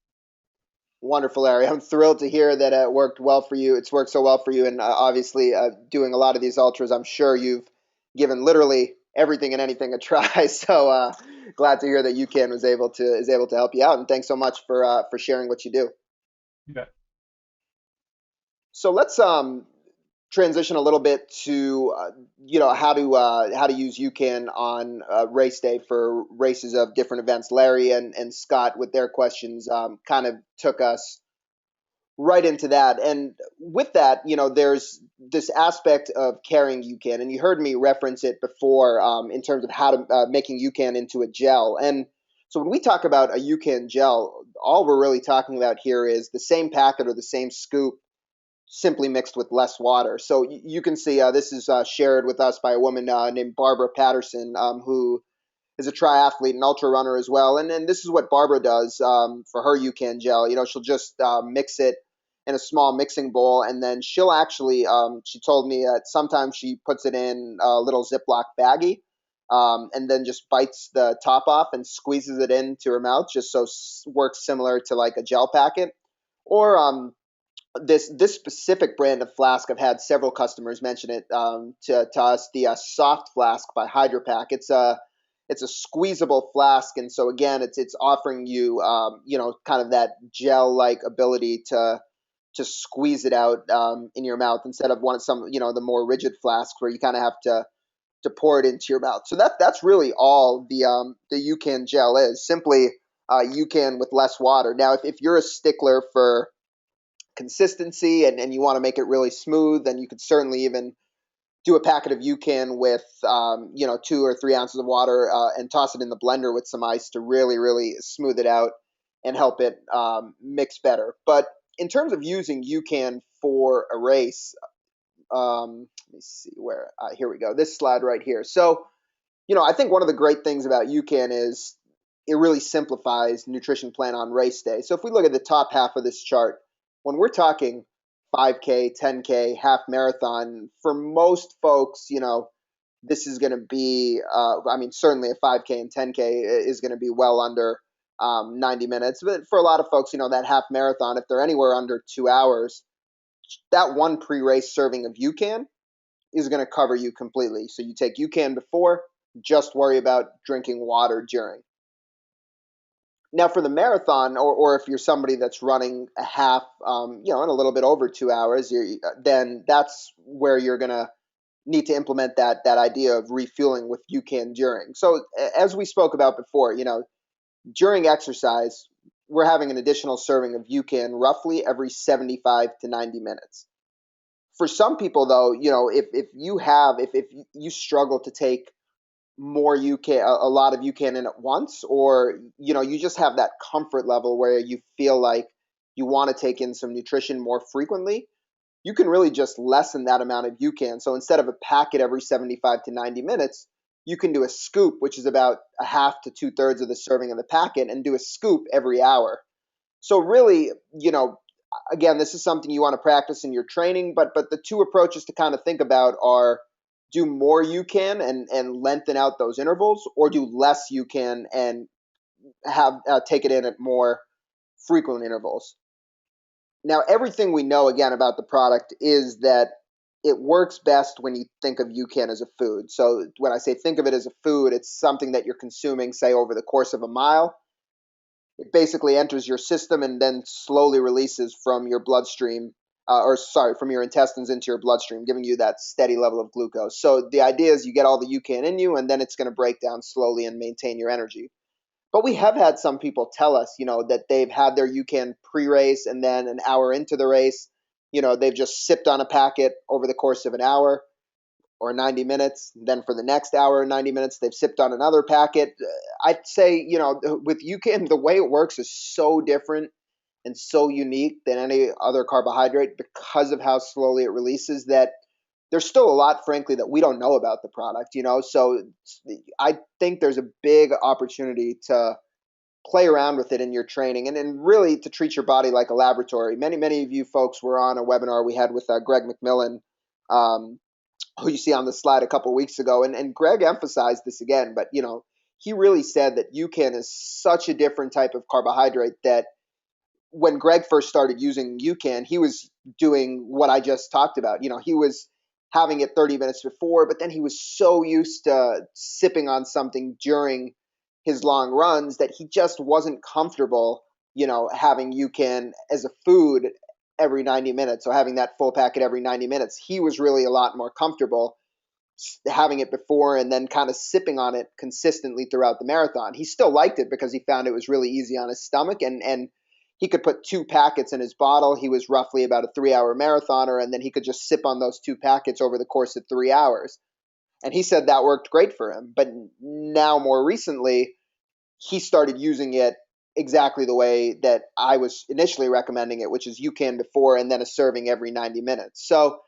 Wonderful, Larry. I'm thrilled to hear that it worked well for you. It's worked so well for you, and obviously, doing a lot of these ultras, I'm sure you've given literally everything and anything a try. So glad to hear that UCAN is able to help you out, and thanks so much for sharing what you do. You bet. So let's transition a little bit to how to use UCAN on race day for races of different events. Larry and Scott, with their questions, kind of took us right into that. And with that, there's this aspect of carrying UCAN, and you heard me reference it before in terms of how to making UCAN into a gel. And so when we talk about a UCAN gel, all we're really talking about here is the same packet or the same scoop, simply mixed with less water. So you can see this is shared with us by a woman named Barbara Patterson, who is a triathlete and ultra runner as well. And this is what Barbara does for her UCAN gel. She'll just mix it in a small mixing bowl, and then she'll actually, she told me that sometimes she puts it in a little Ziploc baggie, and then just bites the top off and squeezes it into her mouth, just so works similar to like a gel packet. Or this specific brand of flask, I've had several customers mention it to us, the Soft Flask by Hydro Pack. It's a squeezable flask, and so again, it's offering you kind of that gel like ability to squeeze it out in your mouth, instead of the more rigid flasks where you kind of have to pour it into your mouth. So that's really all the UCAN gel is, simply UCAN with less water. Now, if you're a stickler for consistency and you want to make it really smooth, then you could certainly even do a packet of UCAN with 2 or 3 ounces of water and toss it in the blender with some ice to really, really smooth it out and help it mix better. But in terms of using UCAN for a race, let me see where, here we go, this slide right here. So, I think one of the great things about UCAN is it really simplifies nutrition plan on race day. So if we look at the top half of this chart, when we're talking 5K, 10K, half marathon, for most folks, this is going to be, certainly a 5K and 10K is going to be well under 90 minutes. But for a lot of folks, that half marathon, if they're anywhere under 2 hours, that one pre-race serving of UCAN is going to cover you completely. So you take UCAN before, just worry about drinking water during. Now, for the marathon, or if you're somebody that's running a half, in a little bit over 2 hours, then that's where you're going to need to implement that idea of refueling with UCAN during. So as we spoke about before, during exercise, we're having an additional serving of UCAN roughly every 75 to 90 minutes. For some people, though, if you struggle to take more UCAN, a lot of UCAN in at once, or you just have that comfort level where you feel like you want to take in some nutrition more frequently, you can really just lessen that amount of UCAN. So instead of a packet every 75 to 90 minutes, you can do a scoop, which is about a half to 2/3 of the serving of the packet, and do a scoop every hour. So really, again, this is something you want to practice in your training, but the two approaches to kind of think about are: do more UCAN and lengthen out those intervals, or do less UCAN and have take it in at more frequent intervals. Now, everything we know, again, about the product is that it works best when you think of UCAN as a food. So when I say think of it as a food, it's something that you're consuming, say, over the course of a mile. It basically enters your system and then slowly releases from your bloodstream, from your intestines into your bloodstream, giving you that steady level of glucose. So the idea is you get all the UCAN in you, and then it's going to break down slowly and maintain your energy. But we have had some people tell us, that they've had their UCAN pre-race, and then an hour into the race, they've just sipped on a packet over the course of an hour or 90 minutes. Then for the next hour, 90 minutes, they've sipped on another packet. I'd say, with UCAN, the way it works is so different and so unique than any other carbohydrate because of how slowly it releases, that there's still a lot, frankly, that we don't know about the product. So I think there's a big opportunity to play around with it in your training, and really to treat your body like a laboratory. Many of you folks were on a webinar we had with Greg McMillan, um, who you see on the slide a couple weeks ago, and Greg emphasized this again, but he really said that UCAN is such a different type of carbohydrate that when Greg first started using UCAN, he was doing what I just talked about. He was having it 30 minutes before, but then he was so used to sipping on something during his long runs that he just wasn't comfortable, having UCAN as a food every 90 minutes. So having that full packet every 90 minutes, he was really a lot more comfortable having it before and then kind of sipping on it consistently throughout the marathon. He still liked it because he found it was really easy on his stomach, and he could put 2 packets in his bottle. He was roughly about a 3-hour marathoner, and then he could just sip on those 2 packets over the course of 3 hours. And he said that worked great for him. But now, more recently, he started using it exactly the way that I was initially recommending it, which is UCAN before and then a serving every 90 minutes. So,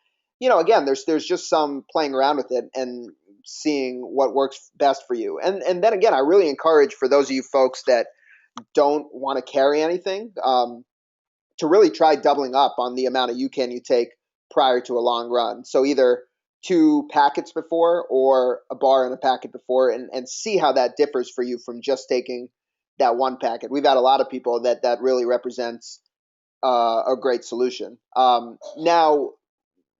again, there's just some playing around with it and seeing what works best for you. And then again, I really encourage, for those of you folks that don't want to carry anything, to really try doubling up on the amount of UCAN you take prior to a long run. So either 2 packets before or a bar and a packet before, and see how that differs for you from just taking that 1 packet. We've had a lot of people that really represents a great solution. Now,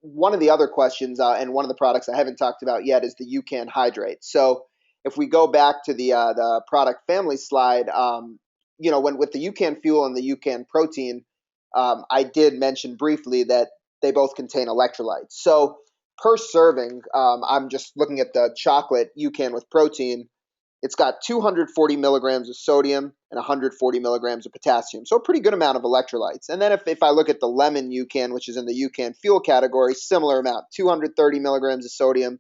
one of the other questions, and one of the products I haven't talked about yet, is the UCAN Hydrate. So if we go back to the product family slide, when with the UCAN Fuel and the UCAN Protein, I did mention briefly that they both contain electrolytes. So per serving, I'm just looking at the chocolate UCAN with protein. It's got 240 milligrams of sodium and 140 milligrams of potassium. So a pretty good amount of electrolytes. And then if I look at the lemon UCAN, which is in the UCAN Fuel category, similar amount, 230 milligrams of sodium,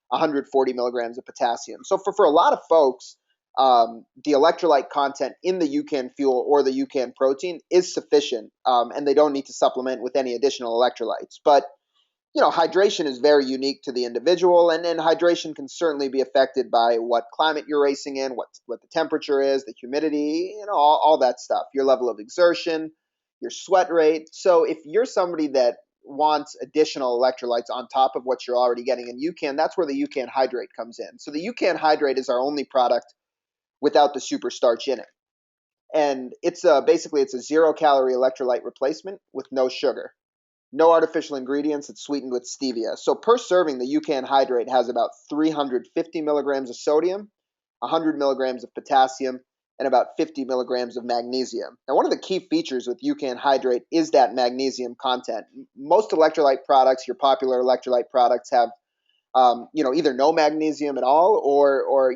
140 milligrams of potassium. So for a lot of folks, the electrolyte content in the UCAN Fuel or the UCAN Protein is sufficient, and they don't need to supplement with any additional electrolytes. But hydration is very unique to the individual, and hydration can certainly be affected by what climate you're racing in, what the temperature is, the humidity, all that stuff, your level of exertion, your sweat rate. So if you're somebody that wants additional electrolytes on top of what you're already getting in UCAN, that's where the UCAN Hydrate comes in. So the UCAN Hydrate is our only product without the super starch in it. And it's basically a 0-calorie electrolyte replacement with no sugar. No artificial ingredients. It's sweetened with stevia. So per serving, the UCAN Hydrate has about 350 milligrams of sodium, 100 milligrams of potassium, and about 50 milligrams of magnesium. Now, one of the key features with UCAN Hydrate is that magnesium content. Most electrolyte products, your popular electrolyte products, have either no magnesium at all, or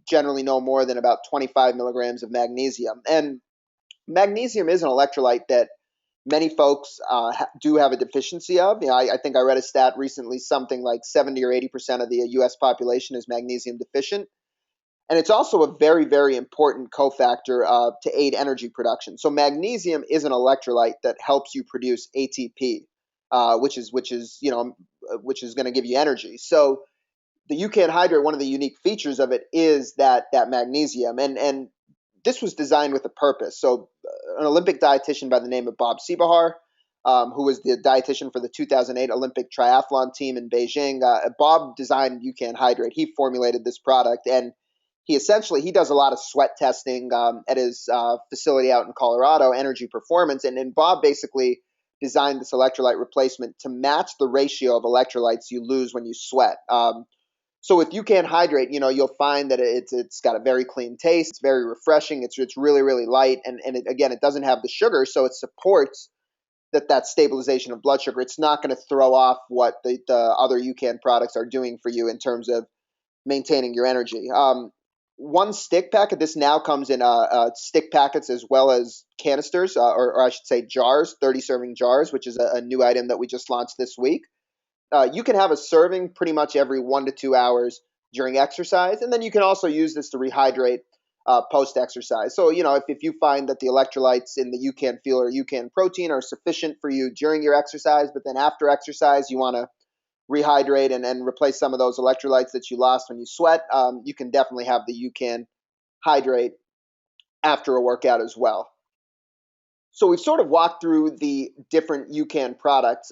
generally no more than about 25 milligrams of magnesium. And magnesium is an electrolyte that many folks do have a deficiency of. I think I read a stat recently, something like 70 or 80% of the U.S. population is magnesium deficient. And it's also a very, very important cofactor to aid energy production. So magnesium is an electrolyte that helps you produce ATP, which is going to give you energy. So the UCAN Hydrate, one of the unique features of it is that magnesium, and this was designed with a purpose. So an Olympic dietitian by the name of Bob Seebahar, who was the dietitian for the 2008 Olympic triathlon team in Beijing, Bob designed UCAN Hydrate. He formulated this product, and he does a lot of sweat testing at his facility out in Colorado, Energy Performance, and Bob basically designed this electrolyte replacement to match the ratio of electrolytes you lose when you sweat. So with UCAN Hydrate, you'll find that it's got a very clean taste. It's very refreshing. It's really, really light. And it doesn't have the sugar, so it supports that stabilization of blood sugar. It's not going to throw off what the other UCAN products are doing for you in terms of maintaining your energy. One stick packet. This now comes in stick packets as well as canisters, or I should say jars, 30 serving jars, which is a new item that we just launched this week. You can have a serving pretty much every 1 to 2 hours during exercise, and then you can also use this to rehydrate post-exercise. So, if you find that the electrolytes in the UCAN Fuel or UCAN Protein are sufficient for you during your exercise, but then after exercise you want to rehydrate and replace some of those electrolytes that you lost when you sweat, you can definitely have the UCAN Hydrate after a workout as well. So we've sort of walked through the different UCAN products.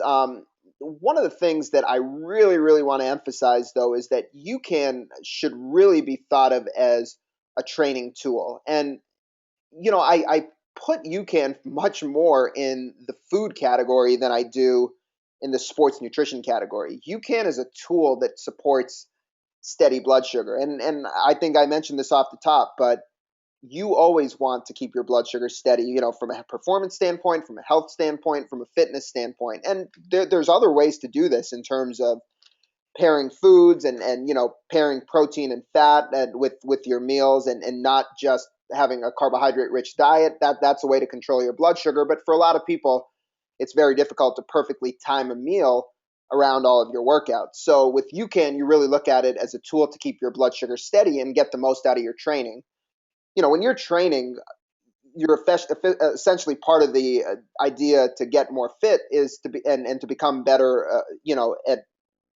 One of the things that I really, really want to emphasize, though, is that UCAN should really be thought of as a training tool. And, I put UCAN much more in the food category than I do in the sports nutrition category. UCAN is a tool that supports steady blood sugar. And I think I mentioned this off the top, but you always want to keep your blood sugar steady, from a performance standpoint, from a health standpoint, from a fitness standpoint. And there's other ways to do this in terms of pairing foods and pairing protein and fat with your meals and not just having a carbohydrate rich diet. That's a way to control your blood sugar. But for a lot of people, it's very difficult to perfectly time a meal around all of your workouts. So with UCAN, you really look at it as a tool to keep your blood sugar steady and get the most out of your training. When you're training, you're essentially part of the idea to get more fit is to be and to become better, at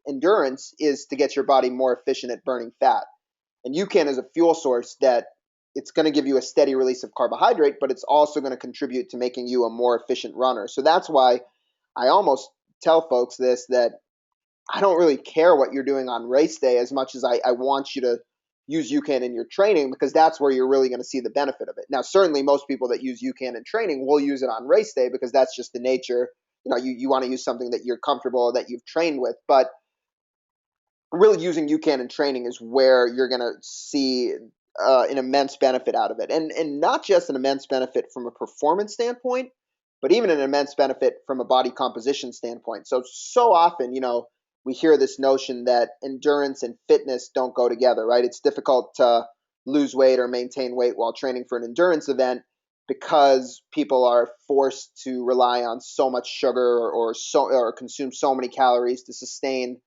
endurance is to get your body more efficient at burning fat. And UCAN is a fuel source that it's going to give you a steady release of carbohydrate, but it's also going to contribute to making you a more efficient runner. So that's why I almost tell folks that I don't really care what you're doing on race day as much as I want you to use UCAN in your training, because that's where you're really going to see the benefit of it. Now, certainly most people that use UCAN in training will use it on race day because that's just the nature. You want to use something that you're comfortable, that you've trained with. But really using UCAN in training is where you're going to see an immense benefit out of it. And not just an immense benefit from a performance standpoint, but even an immense benefit from a body composition standpoint. So often, we hear this notion that endurance and fitness don't go together, right? It's difficult to lose weight or maintain weight while training for an endurance event because people are forced to rely on so much sugar or consume so many calories to sustain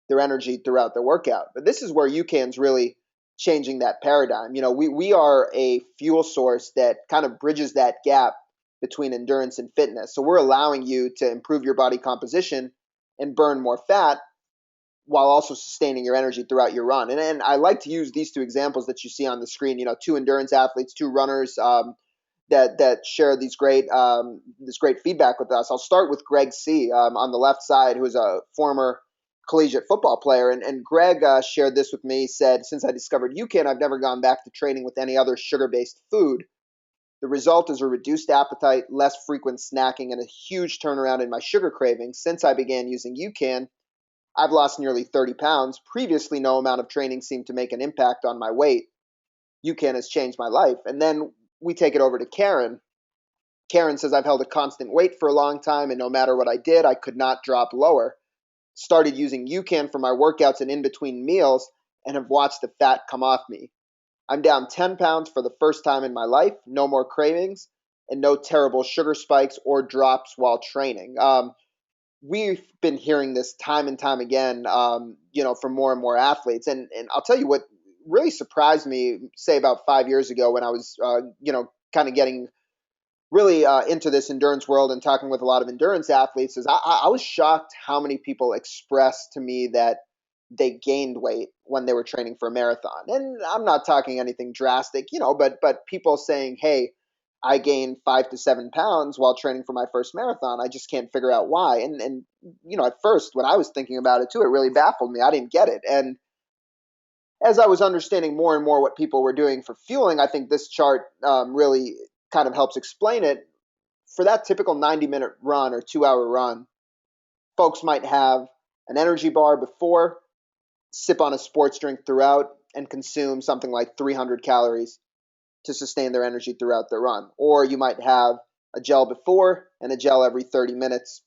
their energy throughout their workout. But this is where UCAN's really changing that paradigm. We are a fuel source that kind of bridges that gap between endurance and fitness. So we're allowing you to improve your body composition and burn more fat while also sustaining your energy throughout your run. And I like to use these two examples that you see on the screen, two endurance athletes, two runners that share this great feedback with us. I'll start with Greg C. On the left side, who is a former collegiate football player. And Greg shared this with me. He said, since I discovered UCAN, I've never gone back to training with any other sugar-based food. The result is a reduced appetite, less frequent snacking, and a huge turnaround in my sugar cravings. Since I began using UCAN, I've lost nearly 30 pounds. Previously, no amount of training seemed to make an impact on my weight. UCAN has changed my life. And then we take it over to Karen. Karen says, I've held a constant weight for a long time, and no matter what I did, I could not drop lower. Started using UCAN for my workouts and in between meals and have watched the fat come off me. I'm down 10 pounds for the first time in my life, no more cravings, and no terrible sugar spikes or drops while training. We've been hearing this time and time again, from more and more athletes. And I'll tell you what really surprised me, say about 5 years ago when I was, kind of getting really into this endurance world and talking with a lot of endurance athletes, is I was shocked how many people expressed to me that they gained weight when they were training for a marathon. And I'm not talking anything drastic, but people saying, hey, I gained 5 to 7 pounds while training for my first marathon. I just can't figure out why. And at first when I was thinking about it too, it really baffled me. I didn't get it. And as I was understanding more and more what people were doing for fueling, I think this chart really kind of helps explain it. for that typical 90-minute run or 2-hour run, folks might have an energy bar before, sip on a sports drink throughout, and consume something like 300 calories to sustain their energy throughout their run. Or you might have a gel before and a gel every 30 minutes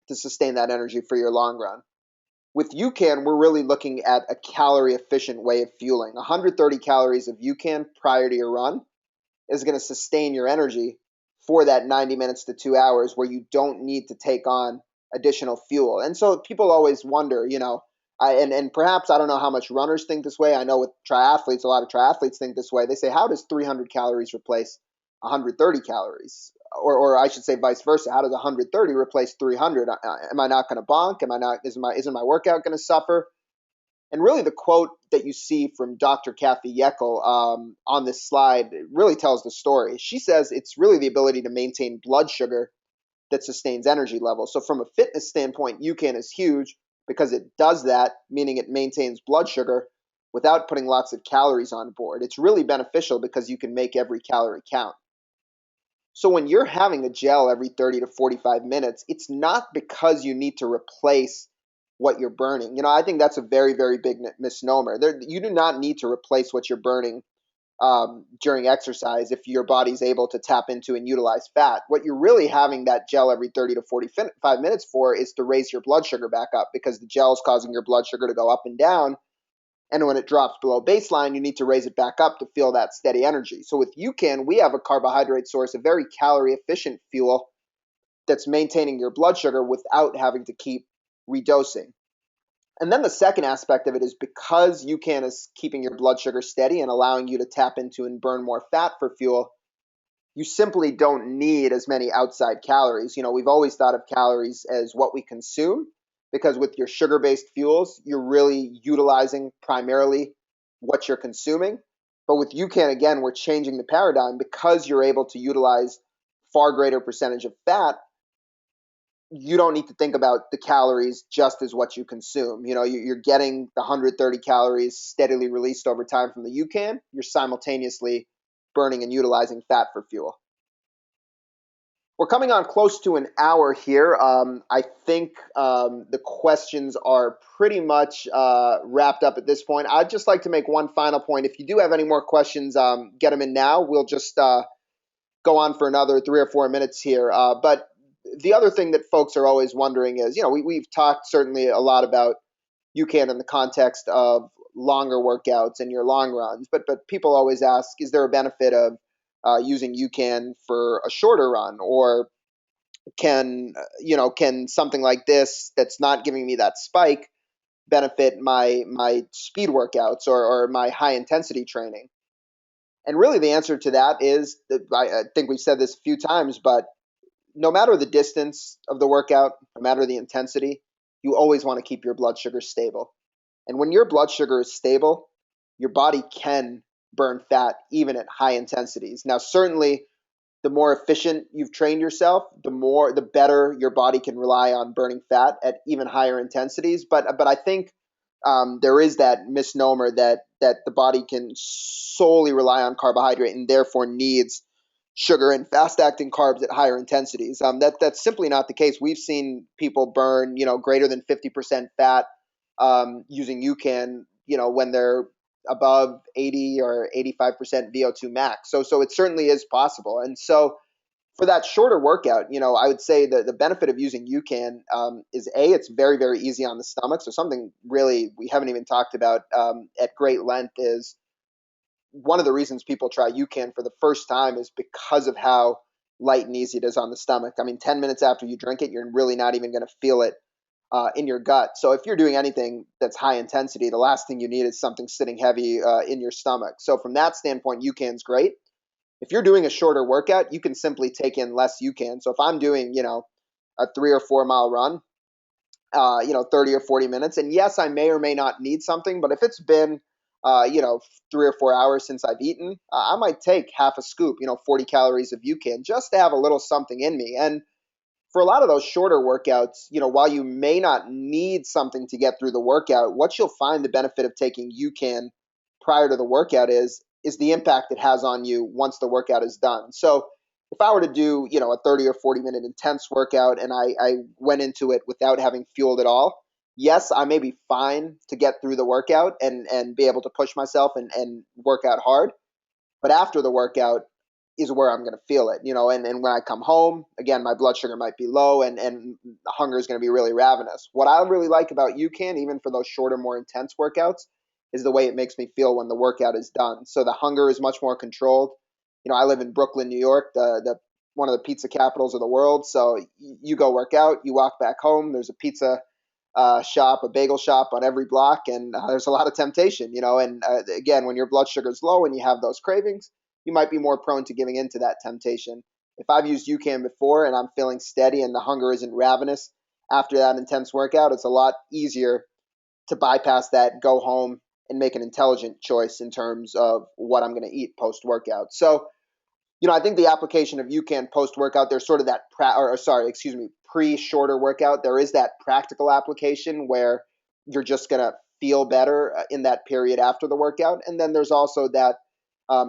to sustain that energy for your long run. With UCAN, we're really looking at a calorie efficient way of fueling. 130 calories of UCAN prior to your run is going to sustain your energy for that 90 minutes to 2 hours where you don't need to take on additional fuel. And so people always wonder, and perhaps I don't know how much runners think this way. I know with triathletes, a lot of triathletes think this way. They say, how does 300 calories replace 130 calories? Or I should say vice versa. How does 130 replace 300? Am I not going to bonk? Isn't my workout going to suffer? And really, the quote that you see from Dr. Kathy Yeckel on this slide really tells the story. She says it's really the ability to maintain blood sugar that sustains energy levels. So from a fitness standpoint, UCAN is huge because it does that, meaning it maintains blood sugar without putting lots of calories on board. It's really beneficial because you can make every calorie count. So when you're having a gel every 30 to 45 minutes, it's not because you need to replace what you're burning. I think that's a very, very big misnomer. You do not need to replace what you're burning during exercise if your body's able to tap into and utilize fat. What you're really having that gel every 30 to 45 minutes for is to raise your blood sugar back up, because the gel is causing your blood sugar to go up and down. And when it drops below baseline, you need to raise it back up to feel that steady energy. So with UCAN, we have a carbohydrate source, a very calorie efficient fuel that's maintaining your blood sugar without having to keep redosing. And then the second aspect of it is because UCAN is keeping your blood sugar steady and allowing you to tap into and burn more fat for fuel, you simply don't need as many outside calories. We've always thought of calories as what we consume, because with your sugar-based fuels, you're really utilizing primarily what you're consuming. But with UCAN, again, we're changing the paradigm because you're able to utilize far greater percentage of fat. You don't need to think about the calories just as what you consume. You're getting the 130 calories steadily released over time from the UCAN. You're simultaneously burning and utilizing fat for fuel. We're coming on close to an hour here. I think the questions are pretty much wrapped up at this point. I'd just like to make one final point. If you do have any more questions, get them in now. We'll just go on for another 3 or 4 minutes here. But the other thing that folks are always wondering is, we've talked certainly a lot about UCAN in the context of longer workouts and your long runs, but people always ask, is there a benefit of using UCAN for a shorter run, or can something like this that's not giving me that spike benefit my speed workouts or my high intensity training? And really the answer to that is that I think we've said this a few times, but no matter the distance of the workout, no matter the intensity, you always want to keep your blood sugar stable. And when your blood sugar is stable, your body can burn fat even at high intensities. Now, certainly, the more efficient you've trained yourself, the better your body can rely on burning fat at even higher intensities. But I think there is that misnomer that the body can solely rely on carbohydrate and therefore needs sugar and fast-acting carbs at higher intensities. That's simply not the case. We've seen people burn, greater than 50% fat using UCAN, when they're above 80 or 85% VO2 max. So it certainly is possible. And so for that shorter workout, I would say that the benefit of using UCAN is it's very, very easy on the stomach. So something really we haven't even talked about at great length is one of the reasons people try UCAN for the first time is because of how light and easy it is on the stomach. I mean, 10 minutes after you drink it, you're really not even going to feel it in your gut. So if you're doing anything that's high intensity, the last thing you need is something sitting heavy in your stomach. So from that standpoint, UCAN's great. If you're doing a shorter workout, you can simply take in less UCAN. So if I'm doing, a 3 or 4 mile run, 30 or 40 minutes, and yes, I may or may not need something, but if it's been, 3 or 4 hours since I've eaten, I might take half a scoop, 40 calories of UCAN just to have a little something in me. And for a lot of those shorter workouts, while you may not need something to get through the workout, what you'll find the benefit of taking UCAN prior to the workout is the impact it has on you once the workout is done. So if I were to do, a 30 or 40-minute intense workout and I went into it without having fueled at all, yes, I may be fine to get through the workout and be able to push myself and work out hard. But after the workout is where I'm going to feel it, and when I come home, again, my blood sugar might be low and the hunger is going to be really ravenous. What I really like about UCAN, even for those shorter, more intense workouts, is the way it makes me feel when the workout is done. So the hunger is much more controlled. I live in Brooklyn, New York, the one of the pizza capitals of the world. So you go work out, you walk back home, there's a pizza shop, a bagel shop on every block, and there's a lot of temptation, And again, when your blood sugar is low and you have those cravings, you might be more prone to giving into that temptation. If I've used UCAN before and I'm feeling steady and the hunger isn't ravenous after that intense workout, it's a lot easier to bypass that, go home, and make an intelligent choice in terms of what I'm going to eat post workout. So I think the application of UCAN post workout, there's sort of that pre shorter workout. There is that practical application where you're just gonna feel better in that period after the workout, and then there's also that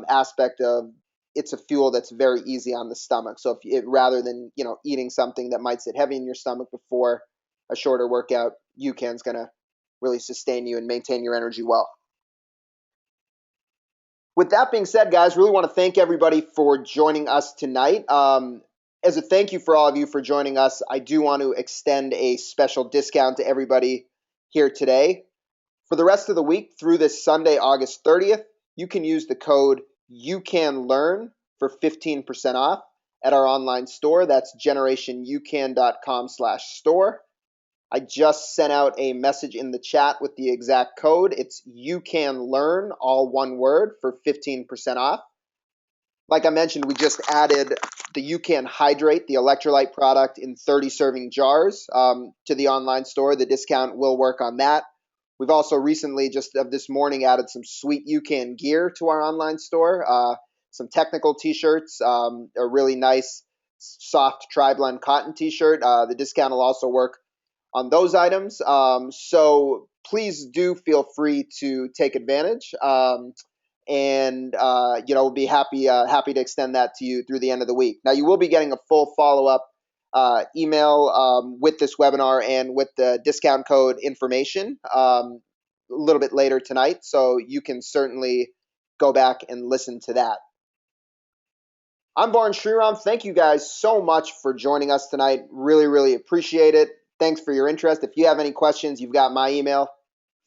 aspect of it's a fuel that's very easy on the stomach. So rather than eating something that might sit heavy in your stomach before a shorter workout, UCAN's gonna really sustain you and maintain your energy well. With that being said, guys, really want to thank everybody for joining us tonight. As a thank you for all of you for joining us, I do want to extend a special discount to everybody here today. For the rest of the week through this Sunday, August 30th, you can use the code UCANLEARN for 15% off at our online store. That's generationucan.com/store. I just sent out a message in the chat with the exact code. It's UCANLEARN, all one word, for 15% off. Like I mentioned, we just added the UCAN Hydrate, the electrolyte product, in 30 serving jars to the online store. The discount will work on that. We've also recently, just of this morning, added some sweet UCAN gear to our online store. Some technical t-shirts, a really nice soft tri-blend cotton t-shirt. The discount will also work on those items. So please do feel free to take advantage. We'll be happy to extend that to you through the end of the week. Now, you will be getting a full follow-up email with this webinar and with the discount code information a little bit later tonight, so you can certainly go back and listen to that. I'm Varun Sriram. Thank you guys so much for joining us tonight. Really, really appreciate it. Thanks for your interest. If you have any questions, you've got my email.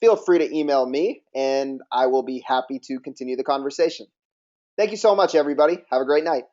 Feel free to email me, and I will be happy to continue the conversation. Thank you so much, everybody. Have a great night.